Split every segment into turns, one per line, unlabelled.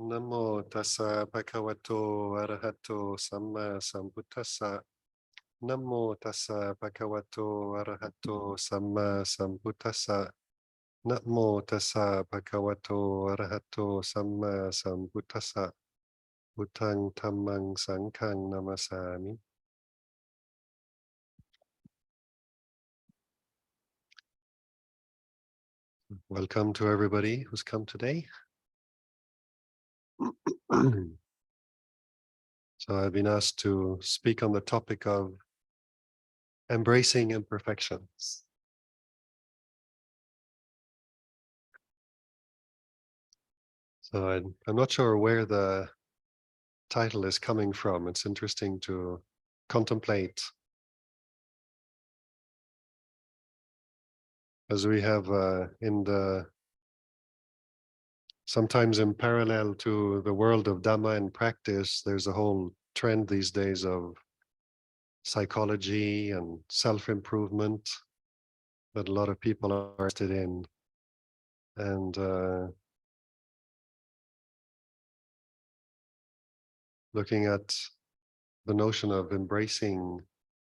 Namo tassa bhagavato arahato samma sambuddhassa. Namo tassa bhagavato arahato samma sambuddhassa. Namo tassa bhagavato arahato samma sambuddhassa. Buddhang dhammang sanghang namasami. Welcome to everybody who's come today. So I've been asked to speak on the topic of embracing imperfections. So I'm not sure where the title is coming from. It's interesting to contemplate, as we have sometimes in parallel to the world of Dhamma and practice, there's a whole trend these days of psychology and self-improvement that a lot of people are interested in. And looking at the notion of embracing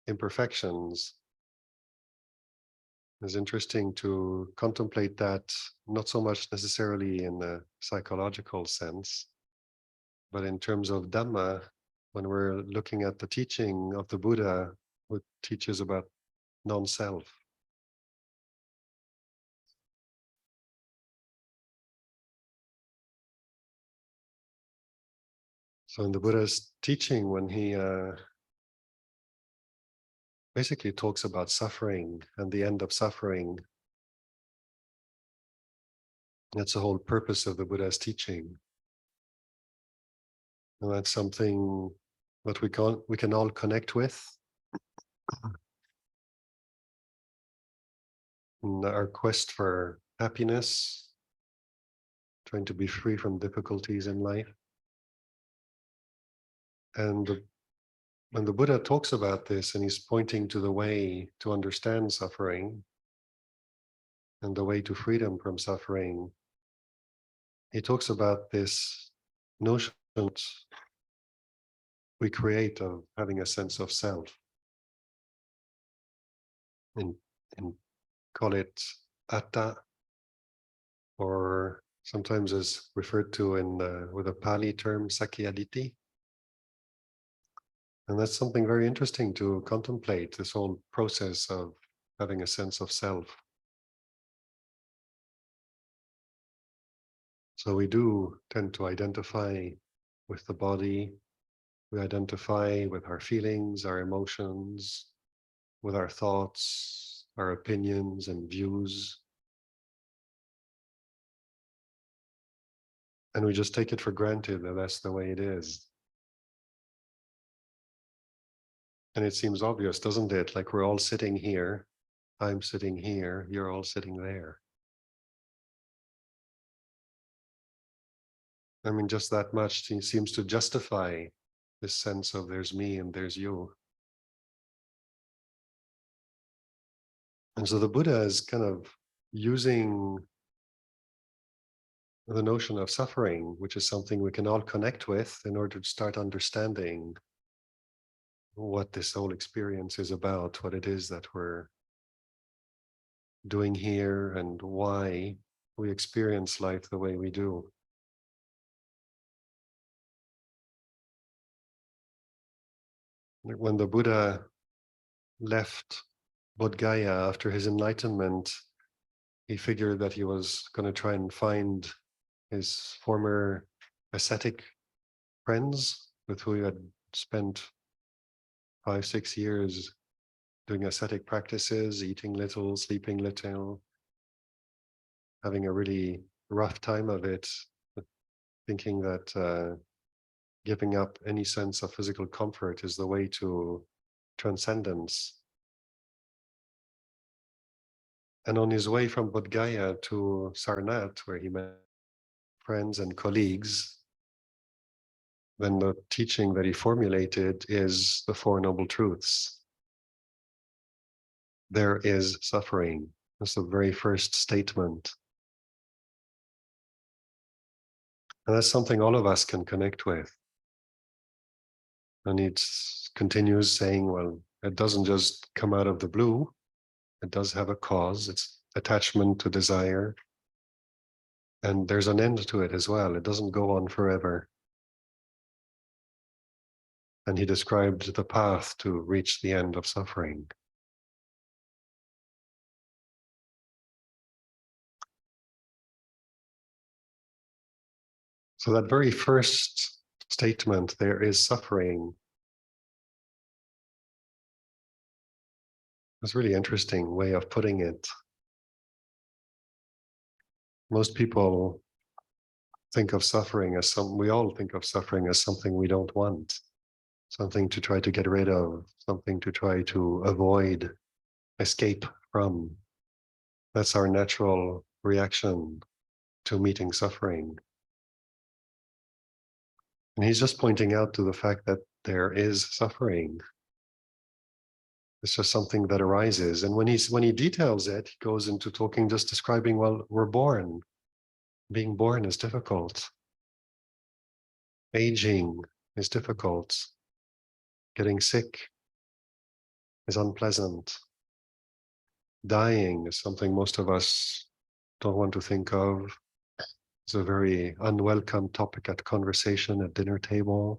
imperfections is interesting to contemplate that, not so much necessarily in a psychological sense, but in terms of Dhamma, when we're looking at the teaching of the Buddha, who teaches about non-self. So in the Buddha's teaching, when he basically talks about suffering and the end of suffering, that's the whole purpose of the Buddha's teaching. And that's something that we can all connect with in our quest for happiness, trying to be free from difficulties in life. And when the Buddha talks about this and he's pointing to the way to understand suffering and the way to freedom from suffering, he talks about this notion that we create of having a sense of self, and call it atta, or sometimes is referred to in with a Pali term, sakyaditi. And that's something very interesting to contemplate, this whole process of having a sense of self. So we do tend to identify with the body, we identify with our feelings, our emotions, with our thoughts, our opinions and views. And we just take it for granted that that's the way it is. And it seems obvious, doesn't it? Like we're all sitting here, I'm sitting here, you're all sitting there. I mean, just that much seems to justify this sense of there's me and there's you. And so the Buddha is kind of using the notion of suffering, which is something we can all connect with, in order to start understanding what this whole experience is about, what it is that we're doing here and why we experience life the way we do. When the Buddha left Bodh Gaya after his enlightenment, he figured that he was going to try and find his former ascetic friends with who he had spent 5-6 years doing ascetic practices, eating little, sleeping little, having a really rough time of it, thinking that giving up any sense of physical comfort is the way to transcendence. And on his way from Bodh Gaya to Sarnath, where he met friends and colleagues, then the teaching that he formulated is the Four Noble Truths. There is suffering. That's the very first statement. And that's something all of us can connect with. And he continues saying, well, it doesn't just come out of the blue. It does have a cause. It's attachment to desire. And there's an end to it as well. It doesn't go on forever. And he described the path to reach the end of suffering. So that very first statement, there is suffering, is a really interesting way of putting it. Most people think of suffering as we all think of suffering as something we don't want, something to try to get rid of, something to try to avoid, escape from. That's our natural reaction to meeting suffering. And he's just pointing out to the fact that there is suffering. It's just something that arises. And when he details it, he goes into talking, just describing, well, we're born. Being born is difficult. Aging is difficult. Getting sick is unpleasant. Dying is something most of us don't want to think of. It's a very unwelcome topic at conversation at dinner table.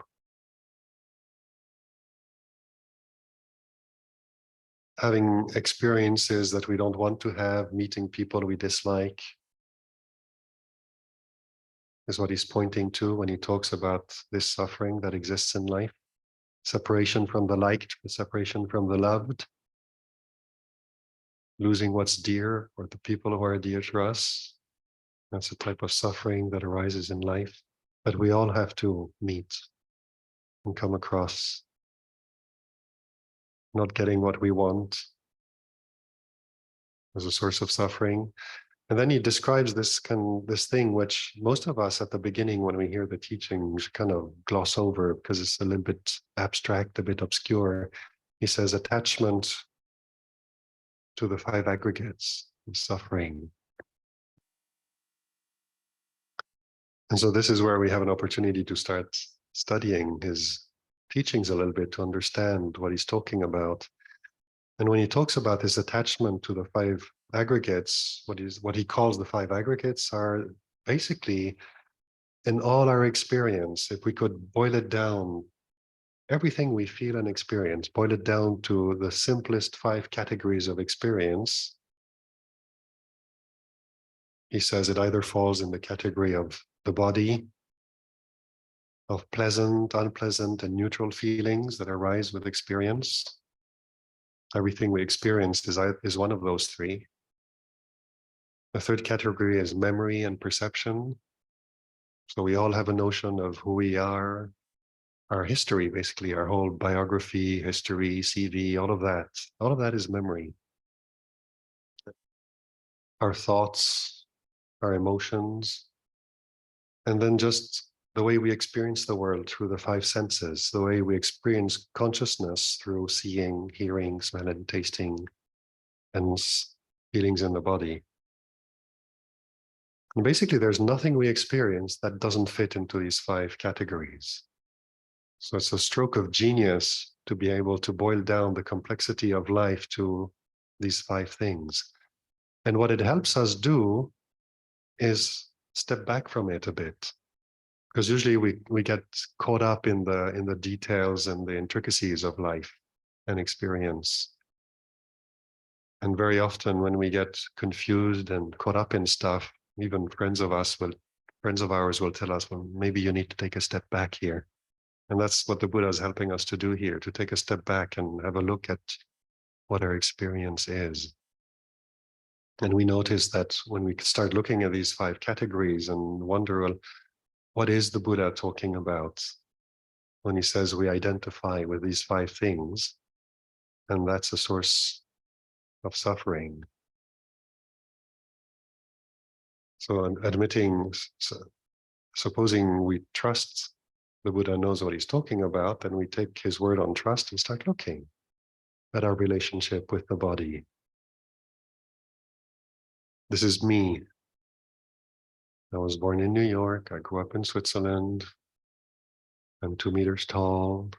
Having experiences that we don't want to have, meeting people we dislike, is what he's pointing to when he talks about this suffering that exists in life. Separation from the liked, separation from the loved, losing what's dear or the people who are dear to us. That's a type of suffering that arises in life that we all have to meet and come across. Not getting what we want as a source of suffering. And then he describes this thing which most of us at the beginning, when we hear the teachings, kind of gloss over because it's a little bit abstract, a bit obscure. He says attachment to the five aggregates of suffering. And so this is where we have an opportunity to start studying his teachings a little bit to understand what he's talking about. And when he talks about this attachment to the five aggregates, what he calls the five aggregates are basically in all our experience, if we could boil it down, everything we feel and experience, boil it down to the simplest five categories of experience, he says it either falls in the category of the body, of pleasant, unpleasant, and neutral feelings that arise with experience. Everything we experience is one of those three. The third category is memory and perception. So we all have a notion of who we are, our history, basically, our whole biography, history, CV, all of that. All of that is memory. Our thoughts, our emotions, and then just the way we experience the world through the five senses, the way we experience consciousness through seeing, hearing, smelling, tasting, and feelings in the body. And basically, there's nothing we experience that doesn't fit into these five categories. So it's a stroke of genius to be able to boil down the complexity of life to these five things. And what it helps us do is step back from it a bit. Because usually we get caught up in the details and the intricacies of life and experience. And very often when we get confused and caught up in stuff, even friends of ours will tell us, well, maybe you need to take a step back here. And that's what the Buddha is helping us to do here, to take a step back and have a look at what our experience is. And we notice that when we start looking at these five categories and wonder, well, what is the Buddha talking about when he says we identify with these five things? And that's a source of suffering. So supposing we trust the Buddha knows what he's talking about, and we take his word on trust and start looking at our relationship with the body. This is me. I was born in New York. I grew up in Switzerland. I'm 2 meters tall.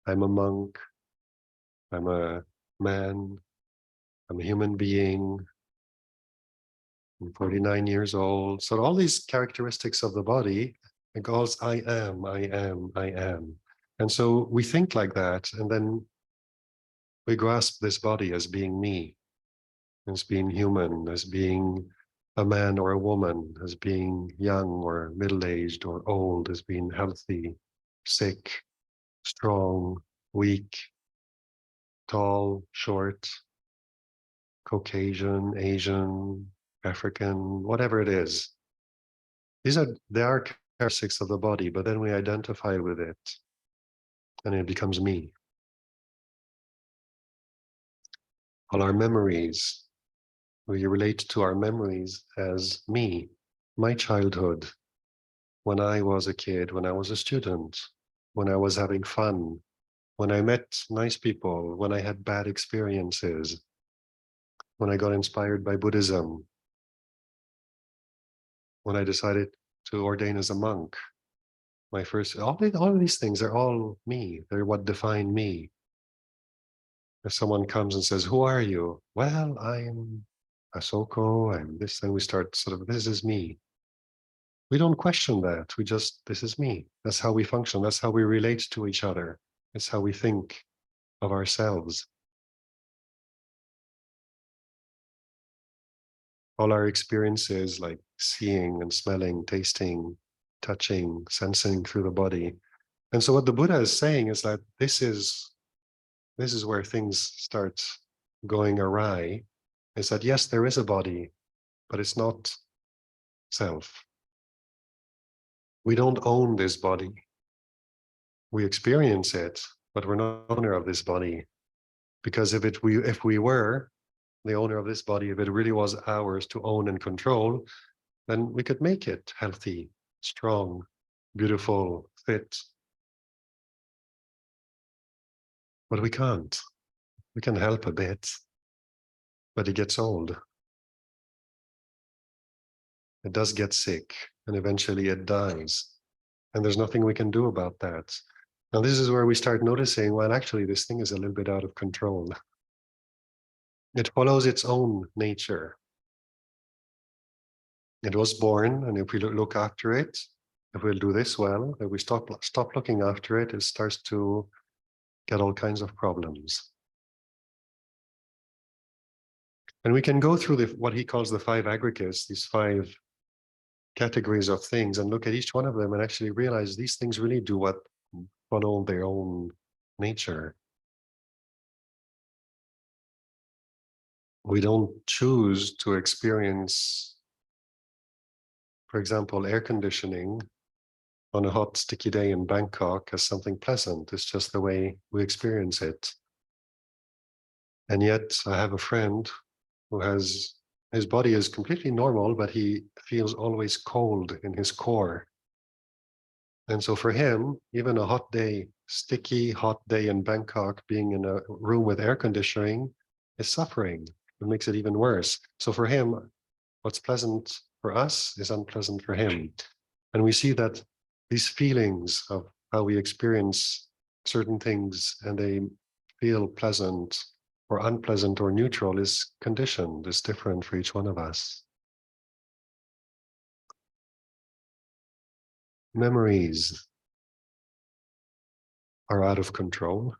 I'm a monk. I'm a man. I'm a human being. I'm 49 years old. So all these characteristics of the body, it goes, I am, I am, I am. And so we think like that, and then we grasp this body as being me, as being human, as being a man or a woman, as being young or middle-aged or old, as being healthy, sick, strong, weak, tall, short, Caucasian, Asian, African, whatever it is. There are characteristics of the body, but then we identify with it and it becomes me. All our memories, we relate to our memories as me, my childhood, when I was a kid, when I was a student, when I was having fun, when I met nice people, when I had bad experiences, when I got inspired by Buddhism, when I decided to ordain as a monk. All of these things are all me. They're what define me. If someone comes and says, "Who are you?" Well, I'm Asoko, I'm this, and we start sort of, this is me. We don't question that. We just, this is me. That's how we function. That's how we relate to each other. It's how we think of ourselves. All our experiences, like seeing and smelling, tasting, touching, sensing through the body. And so what the Buddha is saying is that this is where things start going awry, is that yes, there is a body, but it's not self. We don't own this body. We experience it, but we're not owner of this body. Because if we were the owner of this body, if it really was ours to own and control, then we could make it healthy, strong, beautiful, fit. But we can't. We can help a bit, but it gets old. It does get sick, and eventually it dies. And there's nothing we can do about that. Now, this is where we start noticing, well, actually, this thing is a little bit out of control. It follows its own nature. It was born, and if we look after it, if we'll do this well, if we stop looking after it, it starts to get all kinds of problems. And we can go through what he calls the 5 aggregates, these 5 categories of things, and look at each one of them and actually realize these things really do what follow their own nature. We don't choose to experience, for example, air conditioning on a hot, sticky day in Bangkok as something pleasant. It's just the way we experience it. And yet I have a friend who has, his body is completely normal, but he feels always cold in his core. And so for him, even a hot day, sticky hot day in Bangkok, being in a room with air conditioning is suffering. It makes it even worse. So for him, what's pleasant for us is unpleasant for him. And we see that these feelings of how we experience certain things and they feel pleasant or unpleasant or neutral is conditioned, is different for each one of us. Memories are out of control.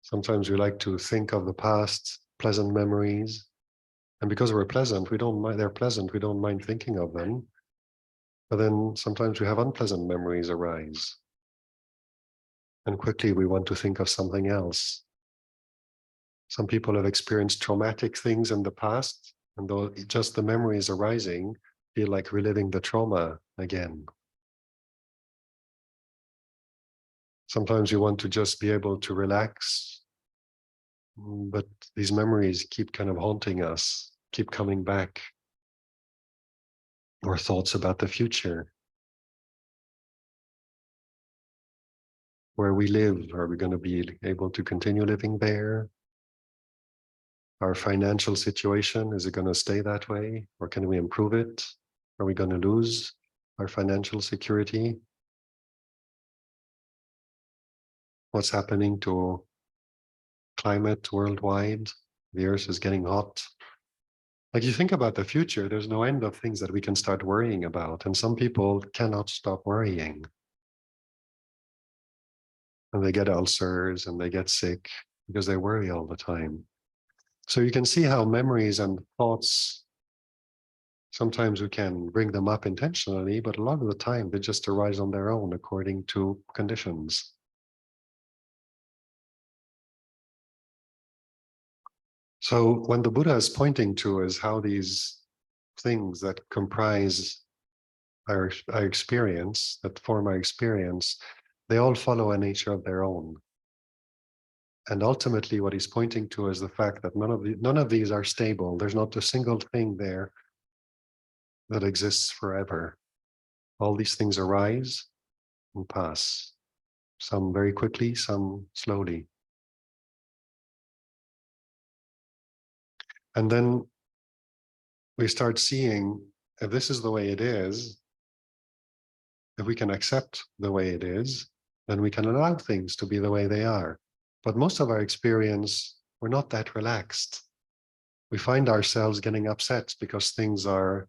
Sometimes we like to think of the past, pleasant memories. And because we're pleasant, we don't mind, they're pleasant, we don't mind thinking of them. But then sometimes we have unpleasant memories arise. And quickly we want to think of something else. Some people have experienced traumatic things in the past, and though just the memories arising feel like reliving the trauma again. Sometimes you want to just be able to relax, but these memories keep kind of haunting us, keep coming back. Or thoughts about the future. Where we live, are we going to be able to continue living there? Our financial situation, is it going to stay that way? Or can we improve it? Are we going to lose our financial security? What's happening to climate worldwide? The earth is getting hot. Like, you think about the future, there's no end of things that we can start worrying about. And some people cannot stop worrying. And they get ulcers and they get sick because they worry all the time. So you can see how memories and thoughts, sometimes we can bring them up intentionally, but a lot of the time they just arise on their own according to conditions. So when the Buddha is pointing to is how these things that comprise our experience, that form our experience, they all follow a nature of their own. And ultimately what he's pointing to is the fact that none of these are stable. There's not a single thing there that exists forever. All these things arise and pass, some very quickly, some slowly. And then we start seeing, if this is the way it is, if we can accept the way it is, then we can allow things to be the way they are. But most of our experience, we're not that relaxed. We find ourselves getting upset because things are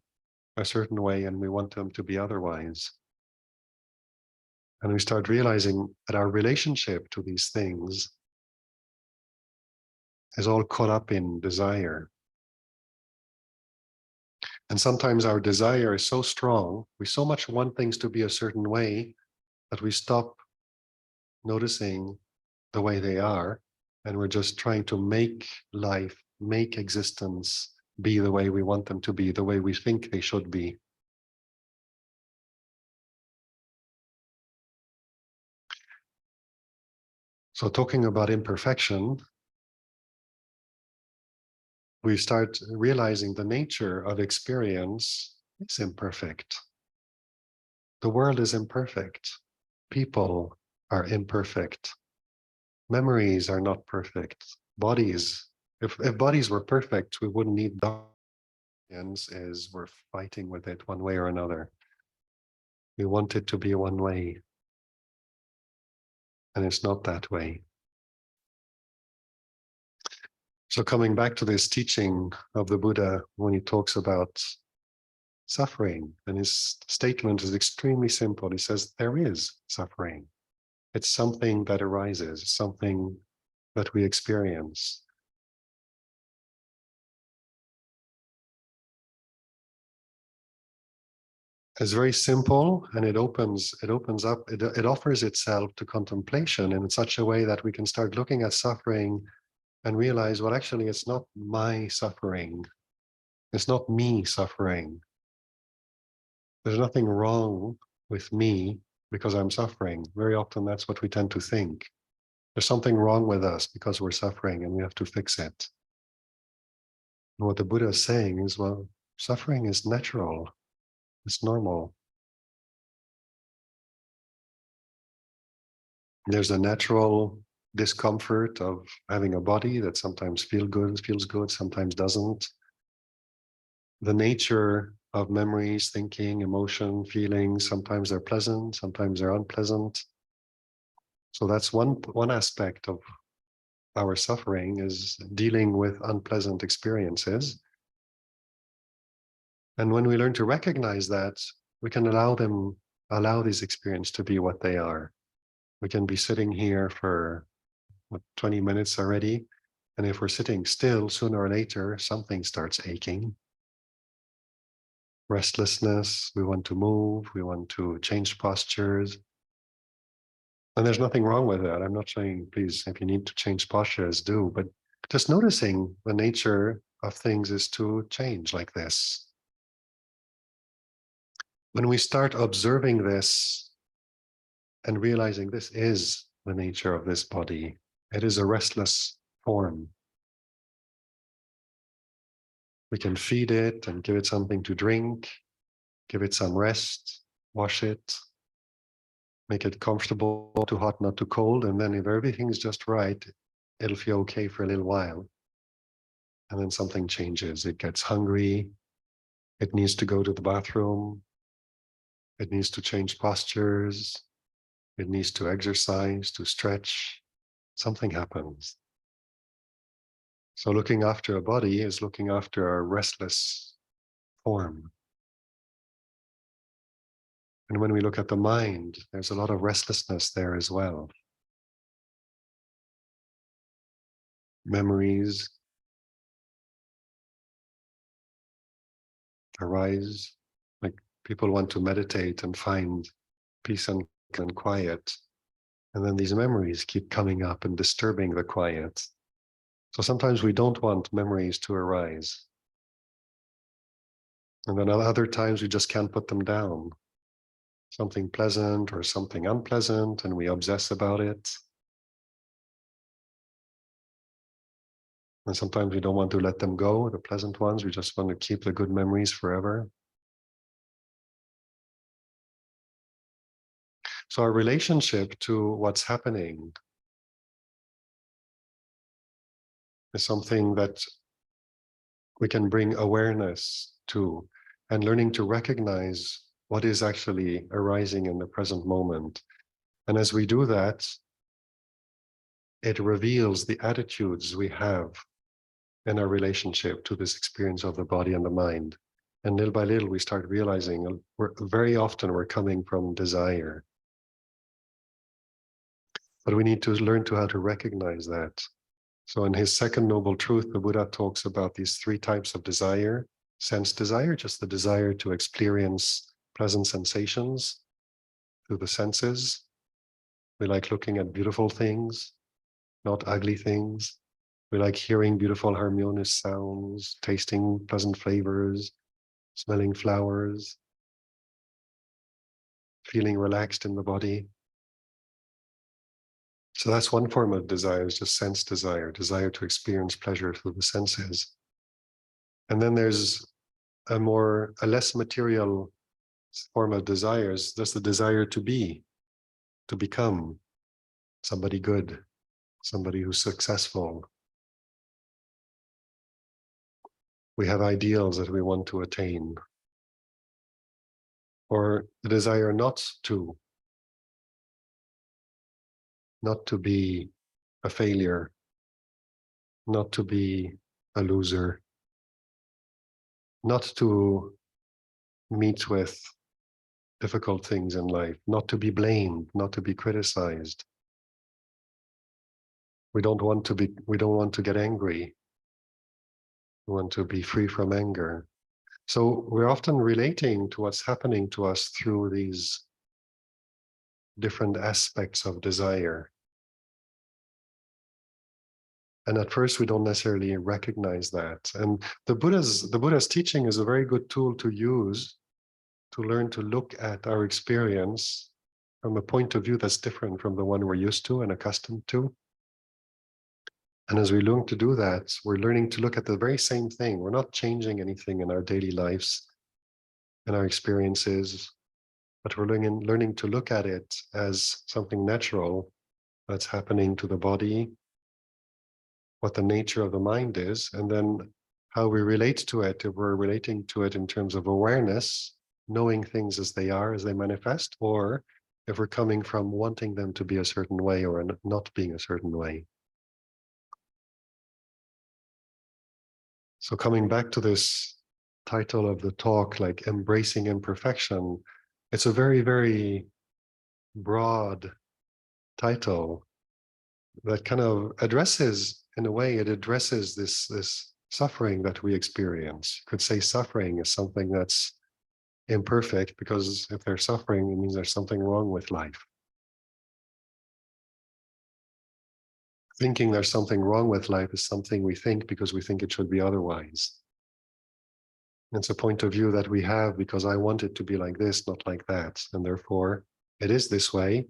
a certain way and we want them to be otherwise. And we start realizing that our relationship to these things is all caught up in desire. And sometimes our desire is so strong, we so much want things to be a certain way that we stop noticing the way they are, and we're just trying to make life, make existence be the way we want them to be, the way we think they should be. So talking about imperfection, we start realizing the nature of experience is imperfect. The world is imperfect. People are imperfect. Memories are not perfect. Bodies, if bodies were perfect, we wouldn't need doctrines, is we're fighting with it one way or another. We want it to be one way, and it's not that way. So coming back to this teaching of the Buddha, when he talks about suffering, and his statement is extremely simple. He says, there is suffering. It's something that arises, something that we experience. It's very simple, and it offers itself to contemplation in such a way that we can start looking at suffering and realize, well, actually, it's not my suffering. It's not me suffering. There's nothing wrong with me because I'm suffering. Very often that's what we tend to think. There's something wrong with us because we're suffering and we have to fix it. And what the Buddha is saying is, well, suffering is natural. It's normal. There's a natural discomfort of having a body that sometimes feels good, sometimes doesn't. The nature of memories, thinking, emotion, feelings, sometimes they're pleasant, sometimes they're unpleasant. So that's one aspect of our suffering, is dealing with unpleasant experiences. And when we learn to recognize that, we can allow these experiences to be what they are. We can be sitting here for 20 minutes already. And if we're sitting still, sooner or later, something starts aching. Restlessness, we want to move, we want to change postures. And there's nothing wrong with that. I'm not saying, please, if you need to change postures, do, but just noticing the nature of things is to change like this. When we start observing this and realizing this is the nature of this body, it is a restless form. We can feed it and give it something to drink, give it some rest, wash it, make it comfortable, not too hot, not too cold. And then if everything's just right, it'll feel okay for a little while. And then something changes. It gets hungry, It needs to go to the bathroom. It needs to change postures. It needs to exercise, to stretch. Something happens. So looking after a body is looking after a restless form. And when we look at the mind, there's a lot of restlessness there as well. Memories arise, like people want to meditate and find peace and quiet. And then these memories keep coming up and disturbing the quiet. So sometimes we don't want memories to arise. And then other times we just can't put them down. Something pleasant or something unpleasant, and we obsess about it. And sometimes we don't want to let them go, the pleasant ones. We just want to keep the good memories forever. So our relationship to what's happening is something that we can bring awareness to, and learning to recognize what is actually arising in the present moment. And as we do that, it reveals the attitudes we have in our relationship to this experience of the body and the mind. And little by little, we start realizing very often we're coming from desire. But we need to learn to how to recognize that. So in his second noble truth, the Buddha talks about these three types of desire. Sense desire, just the desire to experience pleasant sensations through the senses. We like looking at beautiful things, not ugly things. We like hearing beautiful harmonious sounds, tasting pleasant flavors, smelling flowers, feeling relaxed in the body. So that's one form of desire, is just sense desire, desire to experience pleasure through the senses. And then there's a less material form of desires, just the desire to be, to become somebody good, somebody who's successful. We have ideals that we want to attain, or the desire not to be a failure, not to be a loser, not to meet with difficult things in life, not to be blamed, not to be criticized. We don't want to get angry. We want to be free from anger. So we're often relating to what's happening to us through these different aspects of desire. And at first we don't necessarily recognize that. And the Buddha's teaching is a very good tool to use to learn to look at our experience from a point of view that's different from the one we're used to and accustomed to. And as we learn to do that, we're learning to look at the very same thing. We're not changing anything in our daily lives and our experiences, but we're learning to look at it as something natural that's happening to the body, what the nature of the mind is, and then how we relate to it. If we're relating to it in terms of awareness, knowing things as they are, as they manifest, or if we're coming from wanting them to be a certain way or not being a certain way. So coming back to this title of the talk, like embracing imperfection, it's a very, very broad title that kind of addresses, in a way, it addresses this suffering that we experience. You could say suffering is something that's imperfect, because if they're suffering, it means there's something wrong with life. Thinking there's something wrong with life is something we think because we think it should be otherwise. It's a point of view that we have because I want it to be like this, not like that. And therefore, it is this way.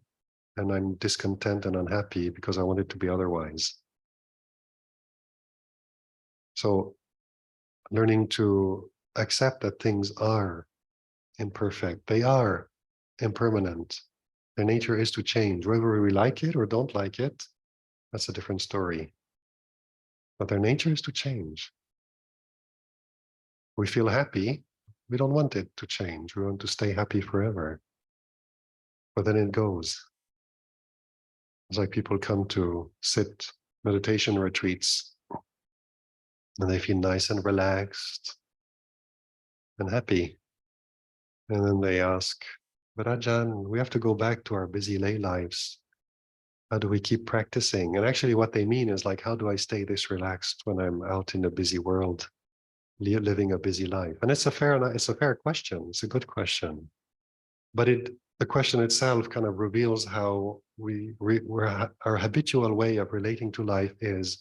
And I'm discontent and unhappy because I want it to be otherwise. So learning to accept that things are imperfect. They are impermanent. Their nature is to change. Whether we like it or don't like it, that's a different story. But their nature is to change. We feel happy We don't want it to change. We want to stay happy forever. But then it goes. It's like people come to sit meditation retreats and they feel nice and relaxed and happy. And then they ask, but Ajahn, we have to go back to our busy lay lives. How do we keep practicing? And actually what they mean is like, how do I stay this relaxed when I'm out in a busy world, living a busy life? And it's a fair question. It's a good question. But the question itself kind of reveals how our habitual way of relating to life is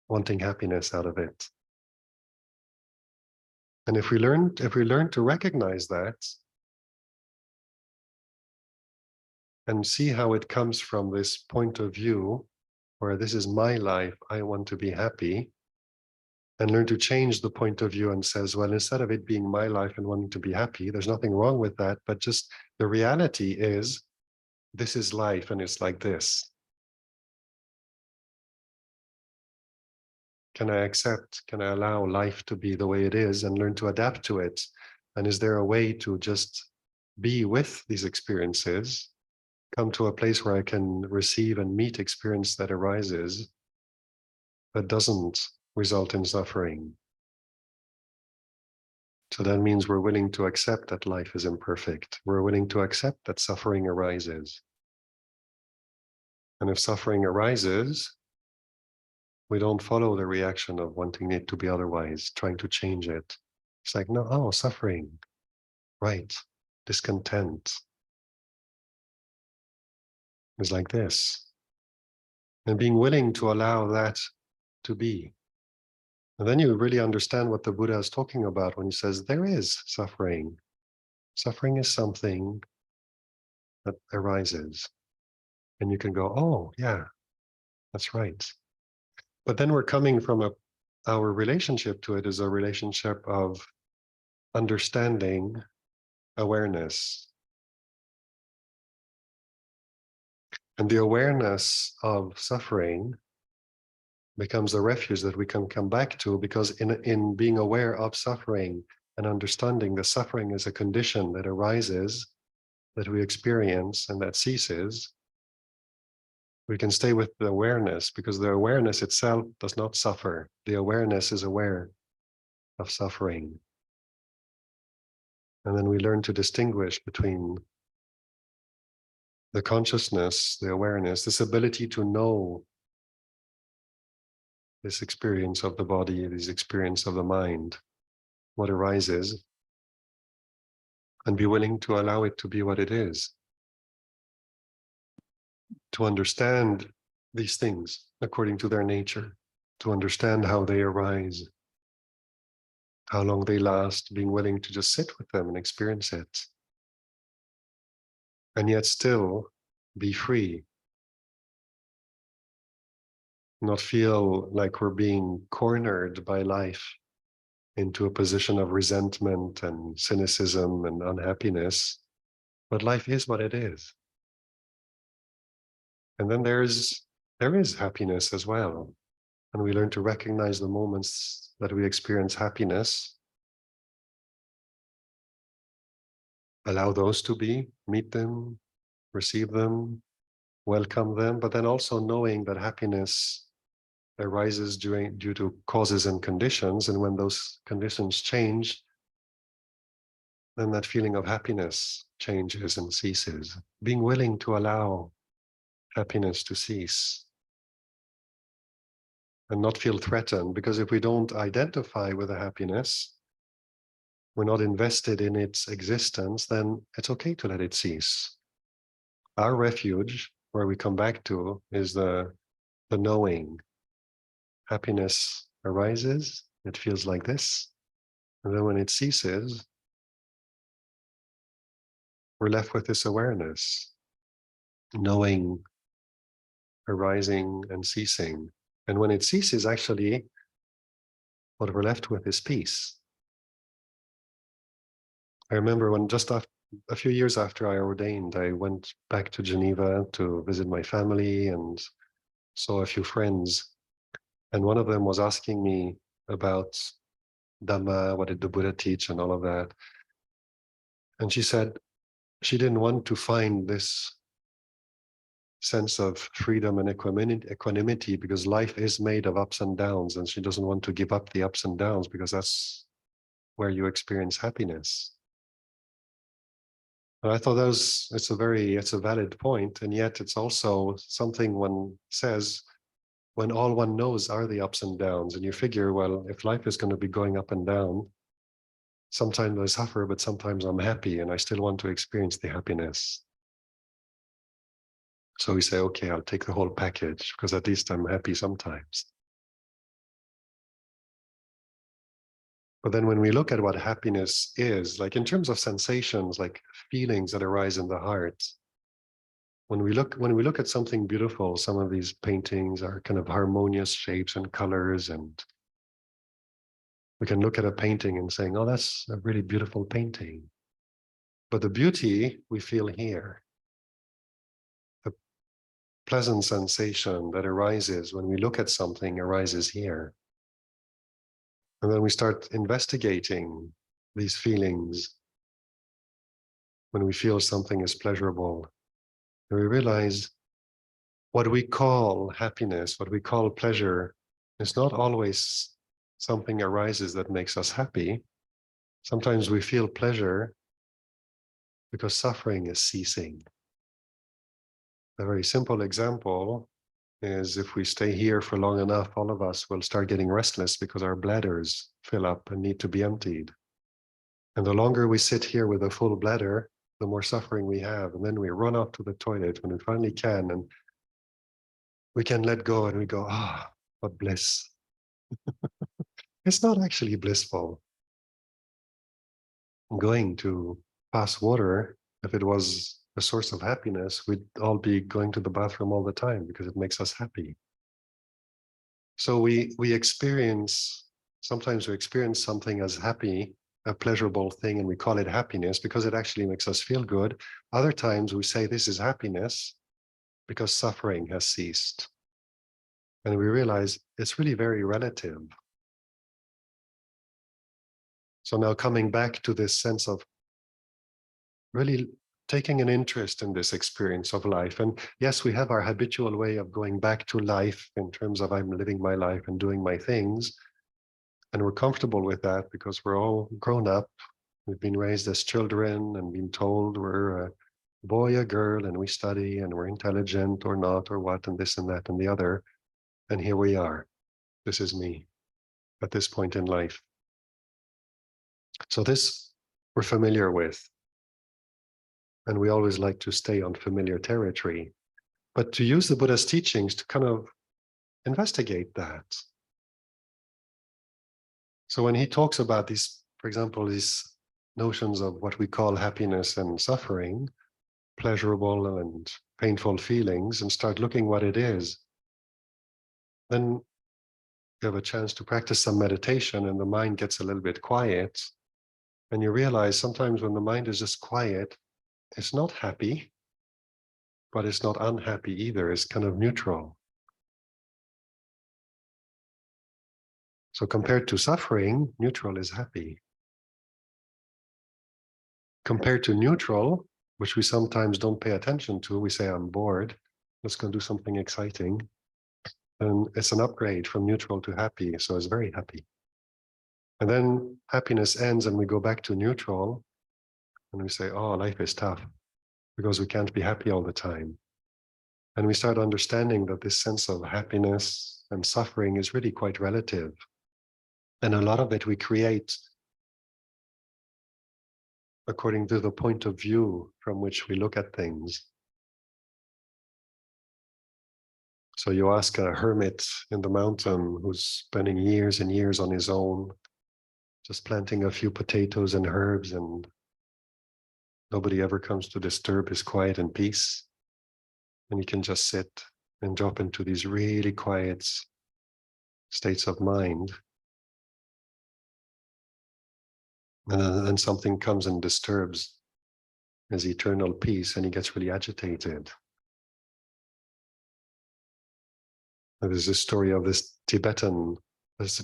wanting happiness out of it. And if we learn to recognize that and see how it comes from this point of view where this is my life, I want to be happy, and learn to change the point of view and says, well, instead of it being my life and wanting to be happy, there's nothing wrong with that, but just the reality is this is life and it's like this. Can I accept, can I allow life to be the way it is and learn to adapt to it? And is there a way to just be with these experiences, come to a place where I can receive and meet experience that arises that doesn't result in suffering? So that means we're willing to accept that life is imperfect. We're willing to accept that suffering arises. And if suffering arises, we don't follow the reaction of wanting it to be otherwise, trying to change it. It's like, no, oh, suffering, right. Discontent is like this. And being willing to allow that to be. And then you really understand what the Buddha is talking about when he says there is suffering. Suffering is something that arises. And you can go, oh, yeah, that's right. But then we're coming from our relationship to it is a relationship of understanding, awareness. And the awareness of suffering becomes a refuge that we can come back to, because in being aware of suffering and understanding that suffering is a condition that arises, that we experience and that ceases, we can stay with the awareness, because the awareness itself does not suffer. The awareness is aware of suffering. And then we learn to distinguish between the consciousness, the awareness, this ability to know this experience of the body, this experience of the mind, what arises, and be willing to allow it to be what it is. To understand these things according to their nature, to understand how they arise, how long they last, being willing to just sit with them and experience it. And yet still be free. Not feel like we're being cornered by life into a position of resentment and cynicism and unhappiness, but life is what it is. And then there is happiness as well. And we learn to recognize the moments that we experience happiness, allow those to be, meet them, receive them, welcome them, but then also knowing that happiness arises due to causes and conditions. And when those conditions change, then that feeling of happiness changes and ceases. Being willing to allow happiness to cease and not feel threatened, because if we don't identify with the happiness, we're not invested in its existence, then it's okay to let it cease. Our refuge, where we come back to, is the knowing. Happiness arises, it feels like this, and then when it ceases, we're left with this awareness, knowing arising and ceasing. And when it ceases, actually, what we're left with is peace. I remember when just after, a few years after I ordained, I went back to Geneva to visit my family and saw a few friends. And one of them was asking me about Dhamma, what did the Buddha teach and all of that. And she said she didn't want to find this sense of freedom and equanimity because life is made of ups and downs, and she doesn't want to give up the ups and downs because that's where you experience happiness. And I thought it's a valid point, and yet it's also something one says when all one knows are the ups and downs, and you figure, well, if life is going to be going up and down, sometimes I suffer, but sometimes I'm happy, and I still want to experience the happiness. So we say, okay, I'll take the whole package because at least I'm happy sometimes. But then when we look at what happiness is, like in terms of sensations, like feelings that arise in the heart, when we look at something beautiful, some of these paintings are kind of harmonious shapes and colors, and we can look at a painting and saying, oh, that's a really beautiful painting. But the beauty we feel here, the pleasant sensation that arises when we look at something arises here. And then we start investigating these feelings when we feel something is pleasurable. And we realize what we call happiness, what we call pleasure, is not always something arises that makes us happy. Sometimes we feel pleasure because suffering is ceasing. A very simple example is if we stay here for long enough, all of us will start getting restless because our bladders fill up and need to be emptied. And the longer we sit here with a full bladder, the more suffering we have. And then we run off to the toilet when we finally can, and we can let go and we go, ah, what bliss. It's not actually blissful. Going to pass water, if it was a source of happiness, we'd all be going to the bathroom all the time because it makes us happy. So we experience, sometimes we experience something as happy, a pleasurable thing, and we call it happiness because it actually makes us feel good. Other times we say this is happiness because suffering has ceased. And we realize it's really very relative. So now coming back to this sense of really taking an interest in this experience of life. And yes, we have our habitual way of going back to life in terms of I'm living my life and doing my things. And we're comfortable with that because we're all grown up. We've been raised as children and been told we're a boy, a girl, and we study and we're intelligent or not, or what, and this and that and the other. And here we are. This is me at this point in life. So this we're familiar with. And we always like to stay on familiar territory. But to use the Buddha's teachings to kind of investigate that. So when he talks about these, for example, these notions of what we call happiness and suffering, pleasurable and painful feelings, and start looking what it is, then you have a chance to practice some meditation and the mind gets a little bit quiet. And you realize sometimes when the mind is just quiet, it's not happy, but it's not unhappy either. It's kind of neutral. So compared to suffering, neutral is happy. Compared to neutral, which we sometimes don't pay attention to, we say, I'm bored, let's go do something exciting. And it's an upgrade from neutral to happy, so it's very happy. And then happiness ends and we go back to neutral and we say, oh, life is tough because we can't be happy all the time. And we start understanding that this sense of happiness and suffering is really quite relative. And a lot of it we create according to the point of view from which we look at things. So you ask a hermit in the mountain who's spending years and years on his own, just planting a few potatoes and herbs, and nobody ever comes to disturb his quiet and peace. And he can just sit and drop into these really quiet states of mind. And then something comes and disturbs his eternal peace, and he gets really agitated. There's this story of this Tibetan There's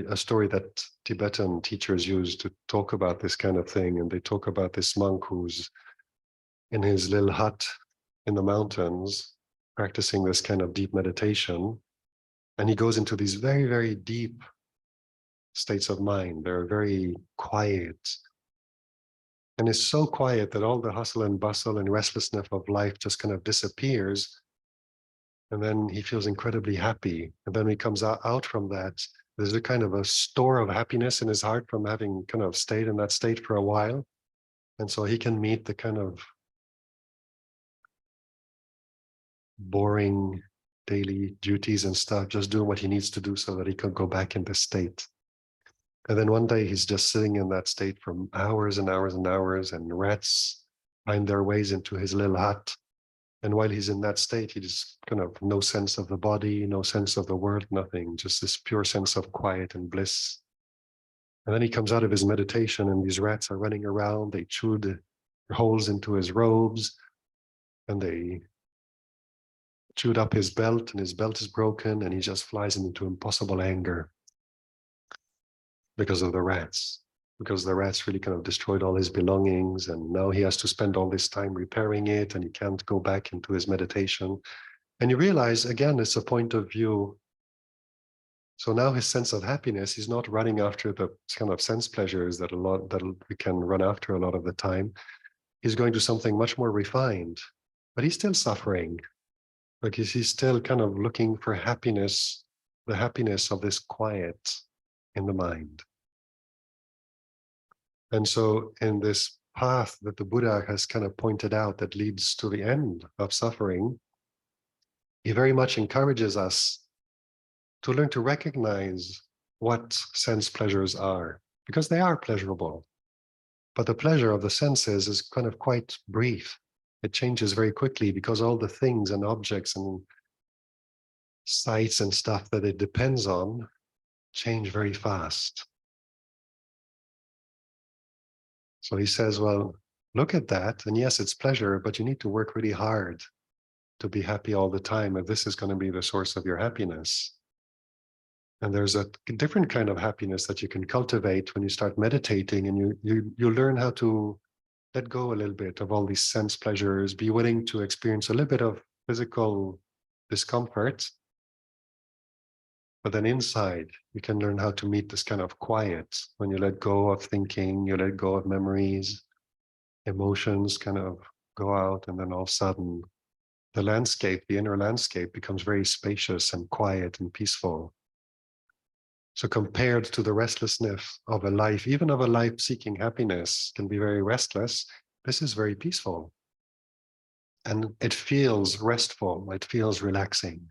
a story that Tibetan teachers use to talk about this kind of thing. And they talk about this monk who's in his little hut in the mountains, practicing this kind of deep meditation. And he goes into these very, very deep states of mind. They're very quiet. And it's so quiet that all the hustle and bustle and restlessness of life just kind of disappears. And then he feels incredibly happy. And then he comes out from that. There's a kind of a store of happiness in his heart from having kind of stayed in that state for a while. And so he can meet the kind of boring daily duties and stuff, just doing what he needs to do so that he can go back in this state. And then one day he's just sitting in that state for hours and hours and hours, and rats find their ways into his little hut. And while he's in that state, he just kind of no sense of the body, no sense of the world, nothing, just this pure sense of quiet and bliss. And then he comes out of his meditation and these rats are running around. They chewed holes into his robes and they chewed up his belt, and his belt is broken, and he just flies into impossible anger because of the rats, because the rats really kind of destroyed all his belongings. And now he has to spend all this time repairing it, and he can't go back into his meditation. And you realize, again, it's a point of view. So now his sense of happiness, he's not running after the kind of sense pleasures that we can run after a lot of the time. He's going to something much more refined, but he's still suffering. Like he's still kind of looking for happiness, the happiness of this quiet in the mind. And so in this path that the Buddha has kind of pointed out that leads to the end of suffering, he very much encourages us to learn to recognize what sense pleasures are, because they are pleasurable. But the pleasure of the senses is kind of quite brief. It changes very quickly because all the things and objects and sights and stuff that it depends on change very fast. So he says, well, look at that. And yes, it's pleasure, but you need to work really hard to be happy all the time if this is going to be the source of your happiness. And there's a different kind of happiness that you can cultivate when you start meditating, and you learn how to let go a little bit of all these sense pleasures, be willing to experience a little bit of physical discomfort. But then inside, you can learn how to meet this kind of quiet when you let go of thinking, you let go of memories, emotions kind of go out, and then all of a sudden, the landscape, the inner landscape becomes very spacious and quiet and peaceful. So compared to the restlessness of a life, even of a life seeking happiness can be very restless, this is very peaceful. And it feels restful, it feels relaxing.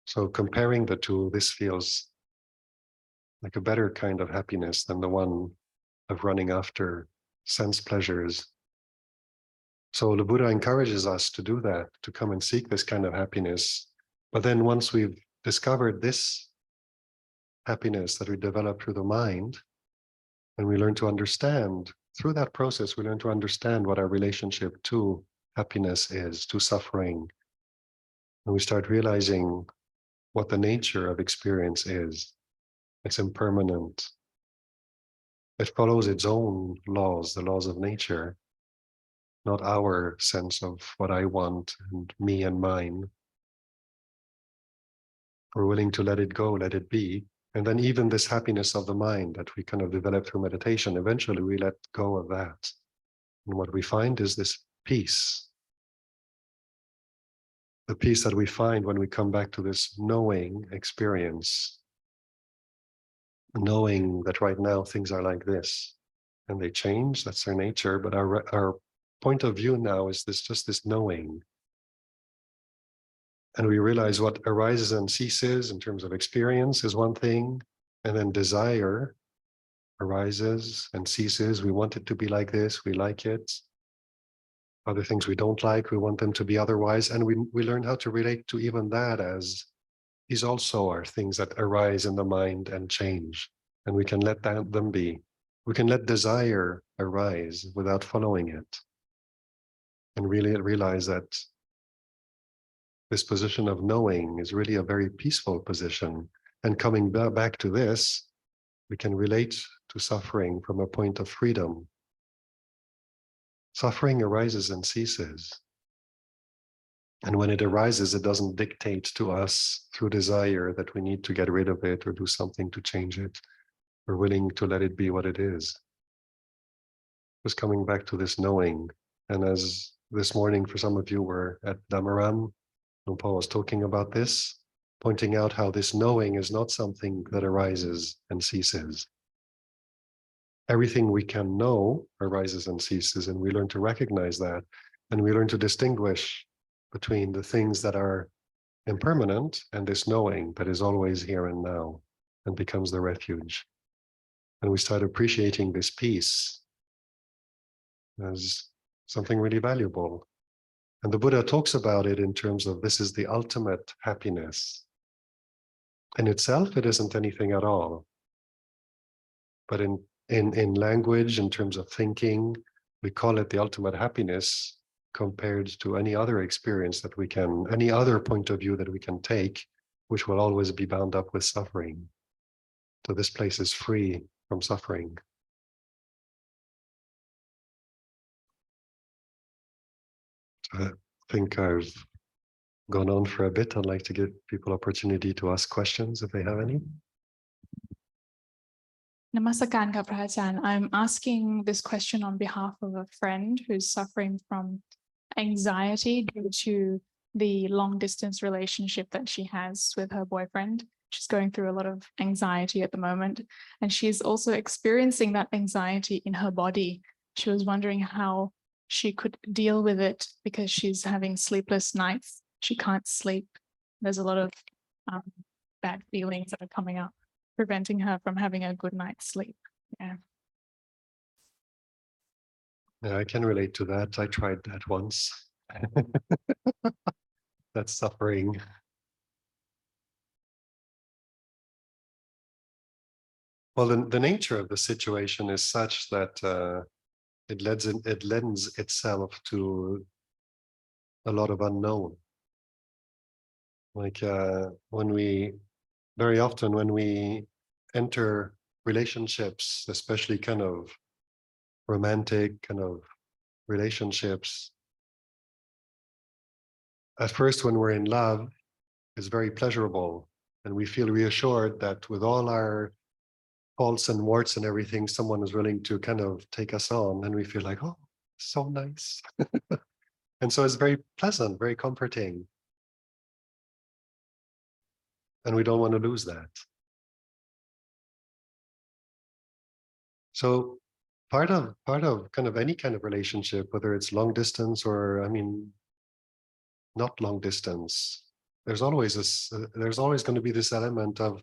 So comparing the two, this feels like a better kind of happiness than the one of running after sense pleasures. So the Buddha encourages us to do that, to come and seek this kind of happiness. But then once we've discovered this happiness that we develop through the mind, and we learn to understand, through that process, we learn to understand what our relationship to happiness is, to suffering. And we start realizing what the nature of experience is. It's impermanent. It follows its own laws, the laws of nature, not our sense of what I want and me and mine. We're willing to let it go, let it be. And then even this happiness of the mind that we kind of develop through meditation, eventually we let go of that. And what we find is this peace. The peace that we find when we come back to this knowing experience. Knowing that right now things are like this. And they change, that's their nature. But our point of view now is just this knowing. And we realize what arises and ceases in terms of experience is one thing, and then desire arises and ceases. We want it to be like this, we like it. Other things we don't like, we want them to be otherwise. And we learn how to relate to even that as these also are things that arise in the mind and change. And we can let them be. We can let desire arise without following it. And really realize that this position of knowing is really a very peaceful position. And coming back to this, we can relate to suffering from a point of freedom. Suffering arises and ceases. And when it arises, it doesn't dictate to us through desire that we need to get rid of it or do something to change it. We're willing to let it be what it is. Just coming back to this knowing. And as this morning, for some of you were at Dhammaram, Paul was talking about this, pointing out how this knowing is not something that arises and ceases. Everything we can know arises and ceases, and we learn to recognize that, and we learn to distinguish between the things that are impermanent and this knowing that is always here and now and becomes the refuge. And we start appreciating this peace as something really valuable. And the Buddha talks about it in terms of this is the ultimate happiness. In itself, it isn't anything at all. But in language, in terms of thinking, we call it the ultimate happiness compared to any other experience that we can, any other point of view that we can take, which will always be bound up with suffering. So this place is free from suffering. I think I've gone on for a bit. I'd like to give people opportunity to ask questions if they have any.
Namaskar, ka Phra Ajahn. I'm asking this question on behalf of a friend who's suffering from anxiety due to the long distance relationship that she has with her boyfriend. She's going through a lot of anxiety at the moment, and she's also experiencing that anxiety in her body. She was wondering how she could deal with it because she's having sleepless nights. She can't sleep. There's a lot of bad feelings that are coming up, preventing her from having a good night's sleep. Yeah.
Yeah, I can relate to that. I tried that once. That's suffering. Well, the nature of the situation is such that it lends itself to a lot of unknown. Like very often when we enter relationships, especially kind of romantic kind of relationships, at first when we're in love, it's very pleasurable. And we feel reassured that with all our faults and warts and everything, someone is willing to kind of take us on. And we feel like, oh, so nice. And so it's very pleasant, very comforting. And we don't want to lose that. So part of kind of any kind of relationship, whether it's long distance or, I mean, not long distance, there's always going to be this element of,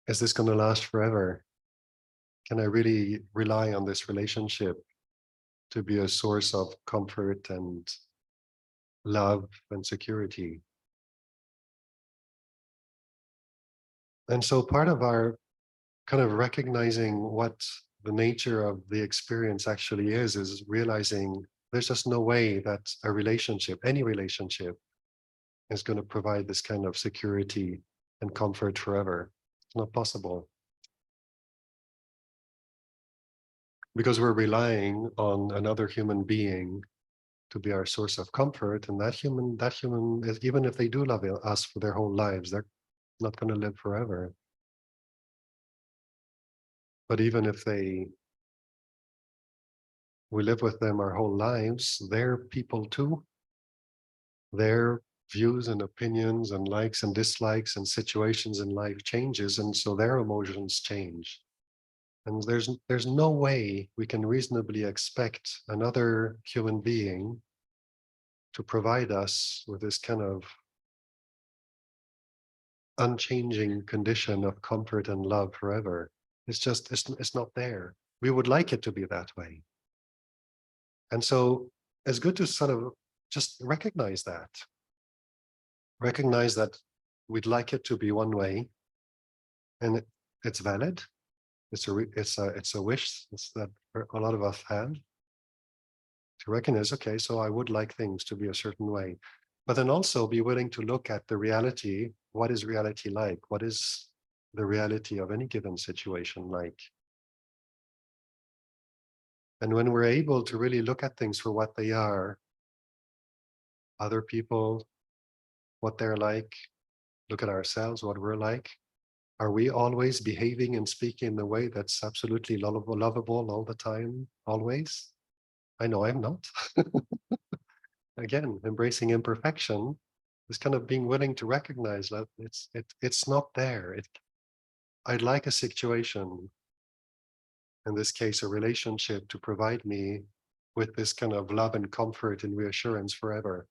is this going to last forever? Can I really rely on this relationship to be a source of comfort and love and security? And so part of our kind of recognizing what the nature of the experience actually is realizing there's just no way that a relationship, any relationship, is going to provide this kind of security and comfort forever. It's not possible. Because we're relying on another human being to be our source of comfort, and that human is, even if they do love us for their whole lives, they're not going to live forever. But even if we live with them our whole lives, they're people too. Their views and opinions and likes and dislikes and situations in life changes, and so their emotions change. And there's no way we can reasonably expect another human being to provide us with this kind of unchanging condition of comfort and love forever. It's not there. We would like it to be that way. And so it's good to sort of just recognize that. Recognize that we'd like it to be one way, and it's valid. It's a wish that a lot of us have, to recognize, okay, so I would like things to be a certain way. But then also be willing to look at the reality. What is reality like? What is the reality of any given situation like? And when we're able to really look at things for what they are, other people, what they're like, look at ourselves, what we're like, are we always behaving and speaking in a way that's absolutely lovable all the time, always? I know I'm not. Again, embracing imperfection is kind of being willing to recognize that it's not there. I'd like a situation, in this case, a relationship, to provide me with this kind of love and comfort and reassurance forever.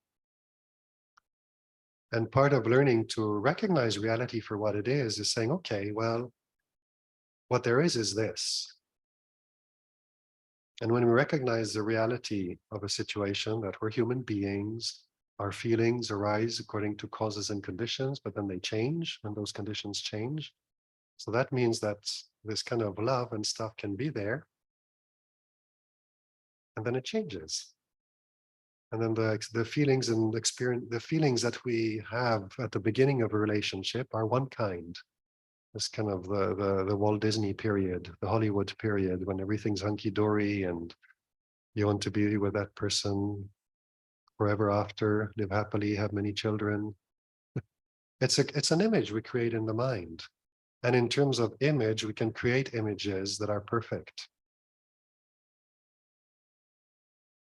And part of learning to recognize reality for what it is saying, okay, well, what there is this. And when we recognize the reality of a situation, that we're human beings, our feelings arise according to causes and conditions, but then they change when those conditions change. So that means that this kind of love and stuff can be there, and then it changes. And then the feelings and experience, the feelings that we have at the beginning of a relationship are one kind. It's kind of the Walt Disney period, the Hollywood period, when everything's hunky-dory and you want to be with that person forever after, live happily, have many children. It's an image we create in the mind. And in terms of image, we can create images that are perfect.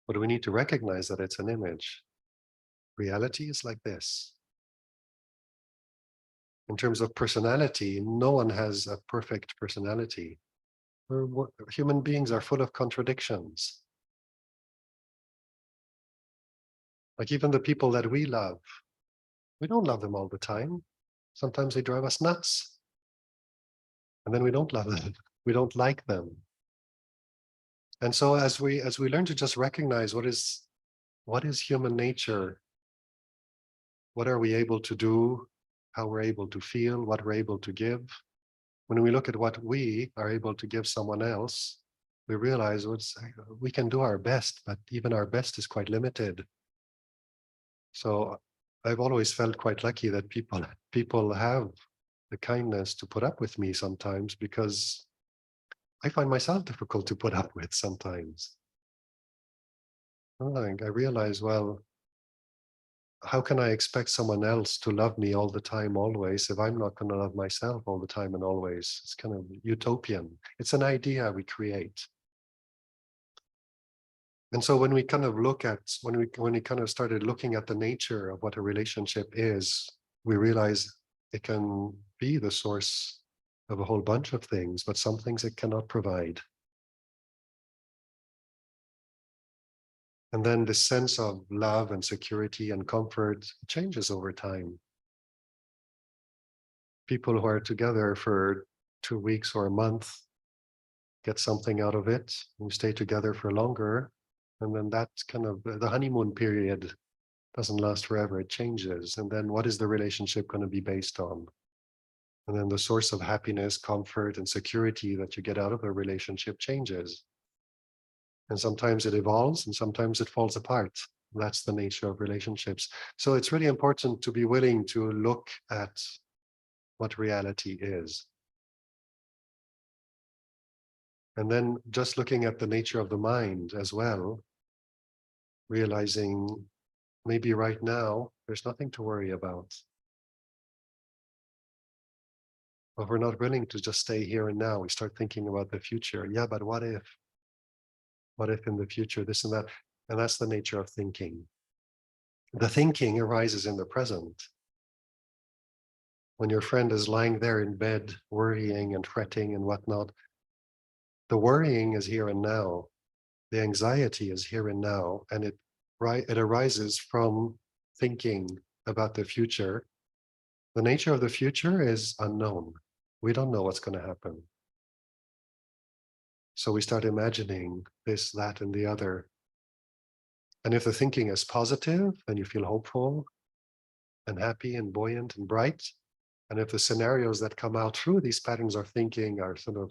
But we need to recognize that it's an image. Reality is like this. In terms of personality, no one has a perfect personality. Human beings are full of contradictions. Like even the people that we love, we don't love them all the time. Sometimes they drive us nuts. And then we don't love them. We don't like them. And so as we learn to just recognize what is human nature, what are we able to do, how we're able to feel, what we're able to give. When we look at what we are able to give someone else, we realize we can do our best, but even our best is quite limited. So I've always felt quite lucky that people have the kindness to put up with me sometimes, because I find myself difficult to put up with sometimes. I realize, well, how can I expect someone else to love me all the time, always, if I'm not going to love myself all the time and always? It's kind of utopian. It's an idea we create. And so when we kind of when we kind of started looking at the nature of what a relationship is, we realize it can be the source of a whole bunch of things, but some things it cannot provide. And then the sense of love and security and comfort changes over time. People who are together for 2 weeks or a month get something out of it, and stay together for longer. And then that kind of the honeymoon period doesn't last forever, it changes. And then what is the relationship going to be based on? And then the source of happiness, comfort, and security that you get out of a relationship changes. And sometimes it evolves and sometimes it falls apart. That's the nature of relationships. So it's really important to be willing to look at what reality is. And then just looking at the nature of the mind as well, realizing maybe right now there's nothing to worry about. But we're not willing to just stay here and now. We start thinking about the future. Yeah, but what if? What if in the future, this and that? And that's the nature of thinking. The thinking arises in the present. When your friend is lying there in bed, worrying and fretting and whatnot, the worrying is here and now. The anxiety is here and now, and it arises from thinking about the future. The nature of the future is unknown. We don't know what's going to happen. So we start imagining this, that, and the other. And if the thinking is positive, then you feel hopeful and happy and buoyant and bright. And if the scenarios that come out through these patterns of thinking are sort of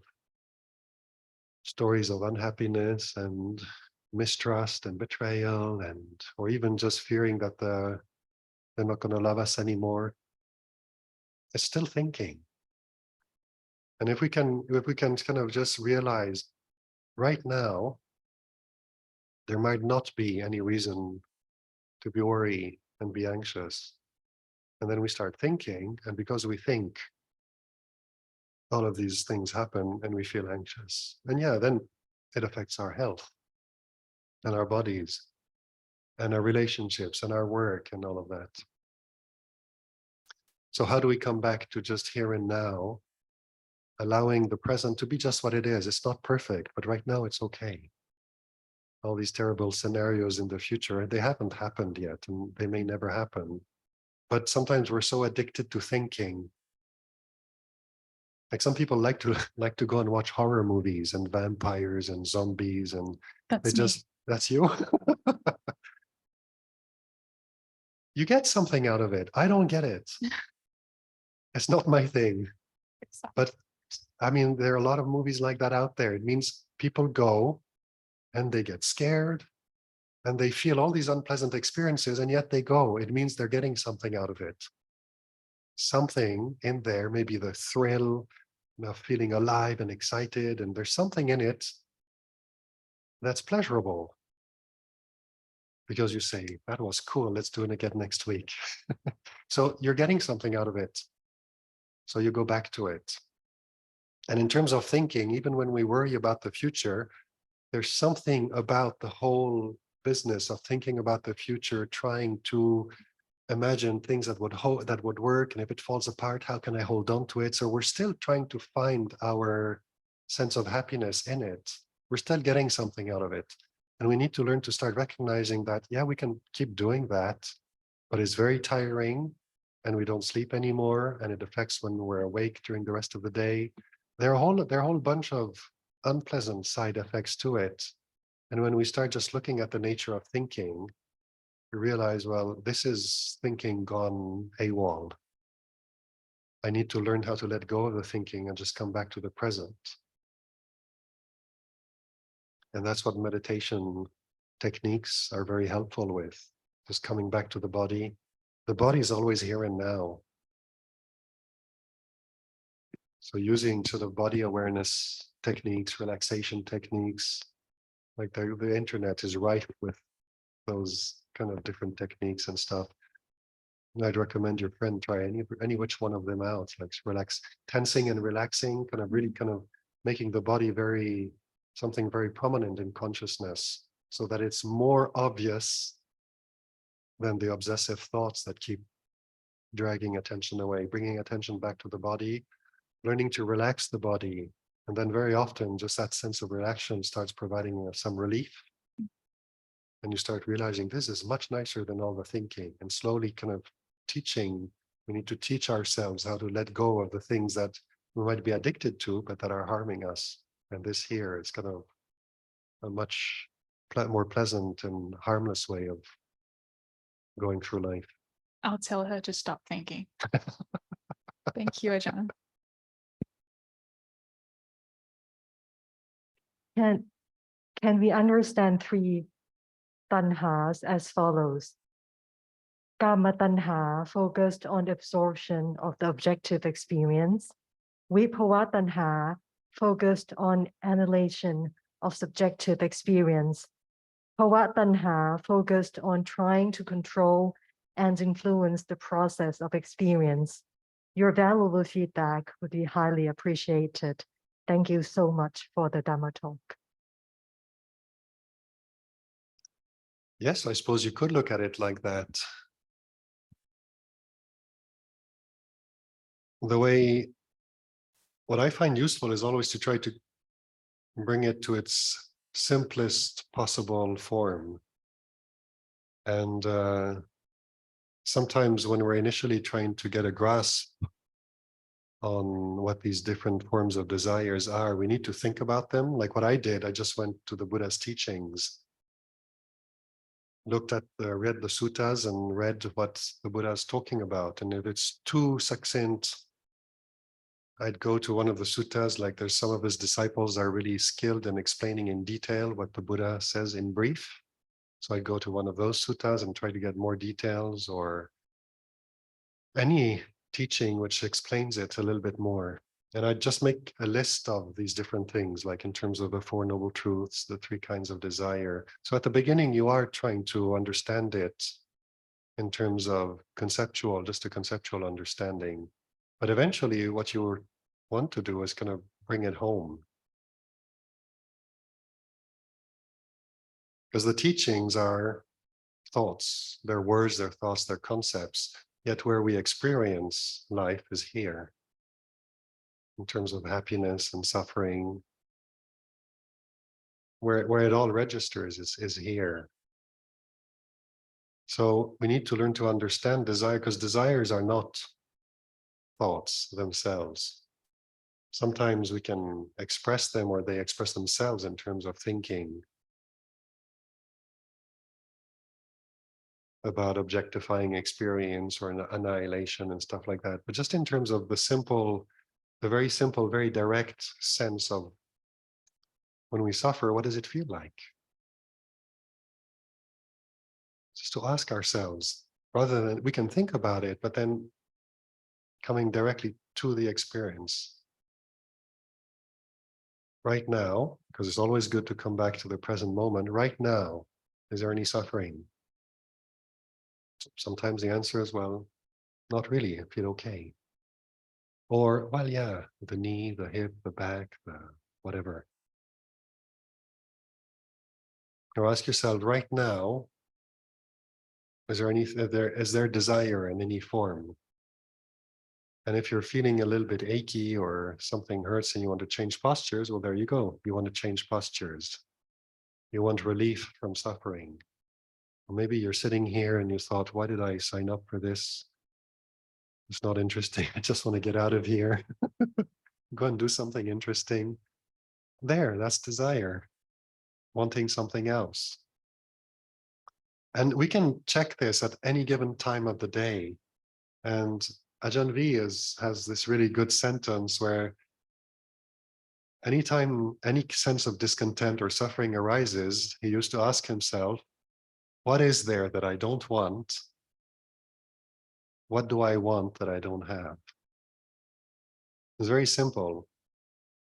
stories of unhappiness and mistrust and betrayal, or even just fearing that they're not going to love us anymore. It's still thinking. And if we can kind of just realize right now, there might not be any reason to be worried and be anxious. And then we start thinking, and because we think, all of these things happen and we feel anxious. And yeah, then it affects our health and our bodies and our relationships and our work and all of that. So how do we come back to just here and now, allowing the present to be just what it is? It's not perfect, but right now it's okay. All these terrible scenarios in the future, they haven't happened yet, and they may never happen. But sometimes we're so addicted to thinking. Like some people like to go and watch horror movies and vampires and zombies, and
That's me.
that's you. You get something out of it. I don't get it. It's not my thing. But I mean, there are a lot of movies like that out there. It means people go and they get scared and they feel all these unpleasant experiences, and yet they go. It means they're getting something out of it. Something in there, maybe the thrill of feeling alive and excited, and there's something in it that's pleasurable. Because you say, that was cool, let's do it again next week. So you're getting something out of it. So you go back to it. And in terms of thinking, even when we worry about the future, there's something about the whole business of thinking about the future, trying to imagine things that would work. And if it falls apart, how can I hold on to it? So we're still trying to find our sense of happiness in it. We're still getting something out of it. And we need to learn to start recognizing that, yeah, we can keep doing that, but it's very tiring and we don't sleep anymore. And it affects when we're awake during the rest of the day. There are a whole bunch of unpleasant side effects to it. And when we start just looking at the nature of thinking, we realize, well, this is thinking gone AWOL. I need to learn how to let go of the thinking and just come back to the present. And that's what meditation techniques are very helpful with, just coming back to the body. The body is always here and now. So using sort of body awareness techniques, relaxation techniques, like the internet is rife with those kind of different techniques and stuff. And I'd recommend your friend try any which one of them out, like relax, tensing and relaxing, kind of really kind of making the body something very prominent in consciousness, so that it's more obvious than the obsessive thoughts that keep dragging attention away, bringing attention back to the body, learning to relax the body. And then very often just that sense of relaxation starts providing some relief. And you start realizing this is much nicer than all the thinking, and slowly kind of we need to teach ourselves how to let go of the things that we might be addicted to, but that are harming us. And this here is kind of a much more pleasant and harmless way of going through life.
I'll tell her to stop thinking. Thank you, Ajahn.
Can we understand three tanhas as follows? Kama tanha focused on absorption of the objective experience. Vibhava tanha focused on annihilation of subjective experience. Bhava tanha focused on trying to control and influence the process of experience. Your valuable feedback would be highly appreciated. Thank you so much for the Dhamma talk.
Yes, I suppose you could look at it like that. What I find useful is always to try to bring it to its simplest possible form. And sometimes when we're initially trying to get a grasp on what these different forms of desires are, we need to think about them. Like what I did, I just went to the Buddha's teachings, read the suttas and read what the Buddha is talking about. And if it's too succinct, I'd go to one of the suttas, like there's some of his disciples are really skilled in explaining in detail what the Buddha says in brief. So I'd go to one of those suttas and try to get more details, or any teaching which explains it a little bit more. And I just make a list of these different things, like in terms of the Four Noble Truths, the three kinds of desire. So at the beginning, you are trying to understand it in terms of conceptual, just a conceptual understanding. But eventually, what you want to do is kind of bring it home. Because the teachings are thoughts, their words, their thoughts, their concepts, yet where we experience life is here. In terms of happiness and suffering, where it all registers is here. So we need to learn to understand desire, because desires are not thoughts themselves. Sometimes we can express them, or they express themselves in terms of thinking about objectifying experience or annihilation and stuff like that. But just in terms of the very simple, very direct sense of when we suffer, what does it feel like? Just to ask ourselves, rather than we can think about it, but then coming directly to the experience. Right now, because it's always good to come back to the present moment. Right now, is there any suffering? Sometimes the answer is, well, not really, I feel okay. Or, well, yeah, the knee, the hip, the back, the whatever. Now ask yourself right now, is there desire in any form? And if you're feeling a little bit achy or something hurts and you want to change postures, well, there you go. You want to change postures. You want relief from suffering. Or maybe you're sitting here and you thought, why did I sign up for this? It's not interesting. I just want to get out of here. Go and do something interesting. There, that's desire. Wanting something else. And we can check this at any given time of the day. And Ajahn V has this really good sentence where anytime any sense of discontent or suffering arises, he used to ask himself, what is there that I don't want? What do I want that I don't have? It's very simple.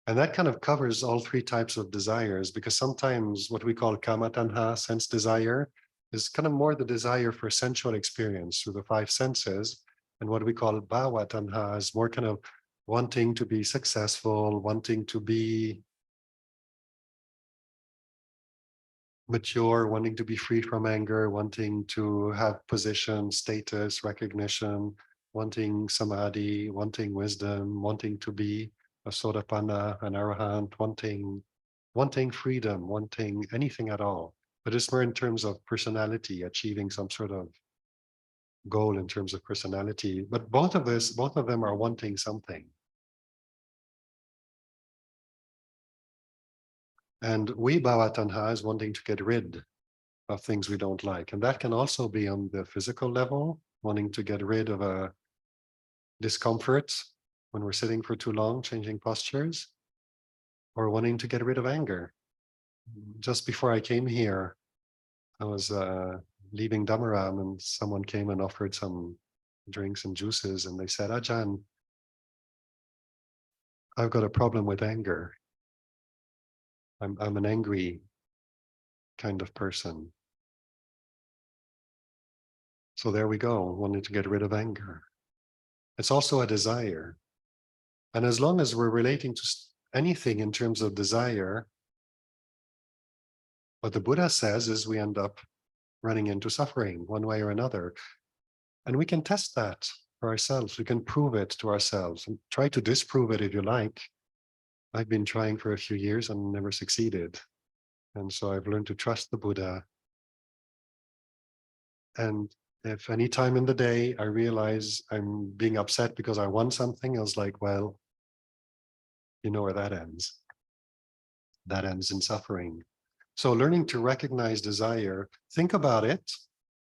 And that kind of covers all three types of desires, because sometimes what we call kama tanha, sense desire, is kind of more the desire for sensual experience through the five senses. And what we call bhava tanha is more kind of wanting to be successful, wanting to be mature, wanting to be free from anger, wanting to have position, status, recognition, wanting samadhi, wanting wisdom, wanting to be a sotapanna, an arahant, wanting freedom, wanting anything at all. But it's more in terms of personality, achieving some sort of goal in terms of personality. But both of them are wanting something. And vibhava tanha is wanting to get rid of things we don't like. And that can also be on the physical level, wanting to get rid of a discomfort when we're sitting for too long, changing postures, or wanting to get rid of anger. Just before I came here, I was leaving Dhammaram and someone came and offered some drinks and juices. And they said, Ajahn, I've got a problem with anger. I'm an angry kind of person. So there we go, wanting to get rid of anger. It's also a desire. And as long as we're relating to anything in terms of desire, what the Buddha says is we end up running into suffering one way or another. And we can test that for ourselves. We can prove it to ourselves and try to disprove it if you like. I've been trying for a few years and never succeeded. And so I've learned to trust the Buddha. And if any time in the day I realize I'm being upset because I want something, I was like, well, you know where that ends. That ends in suffering. So learning to recognize desire, think about it,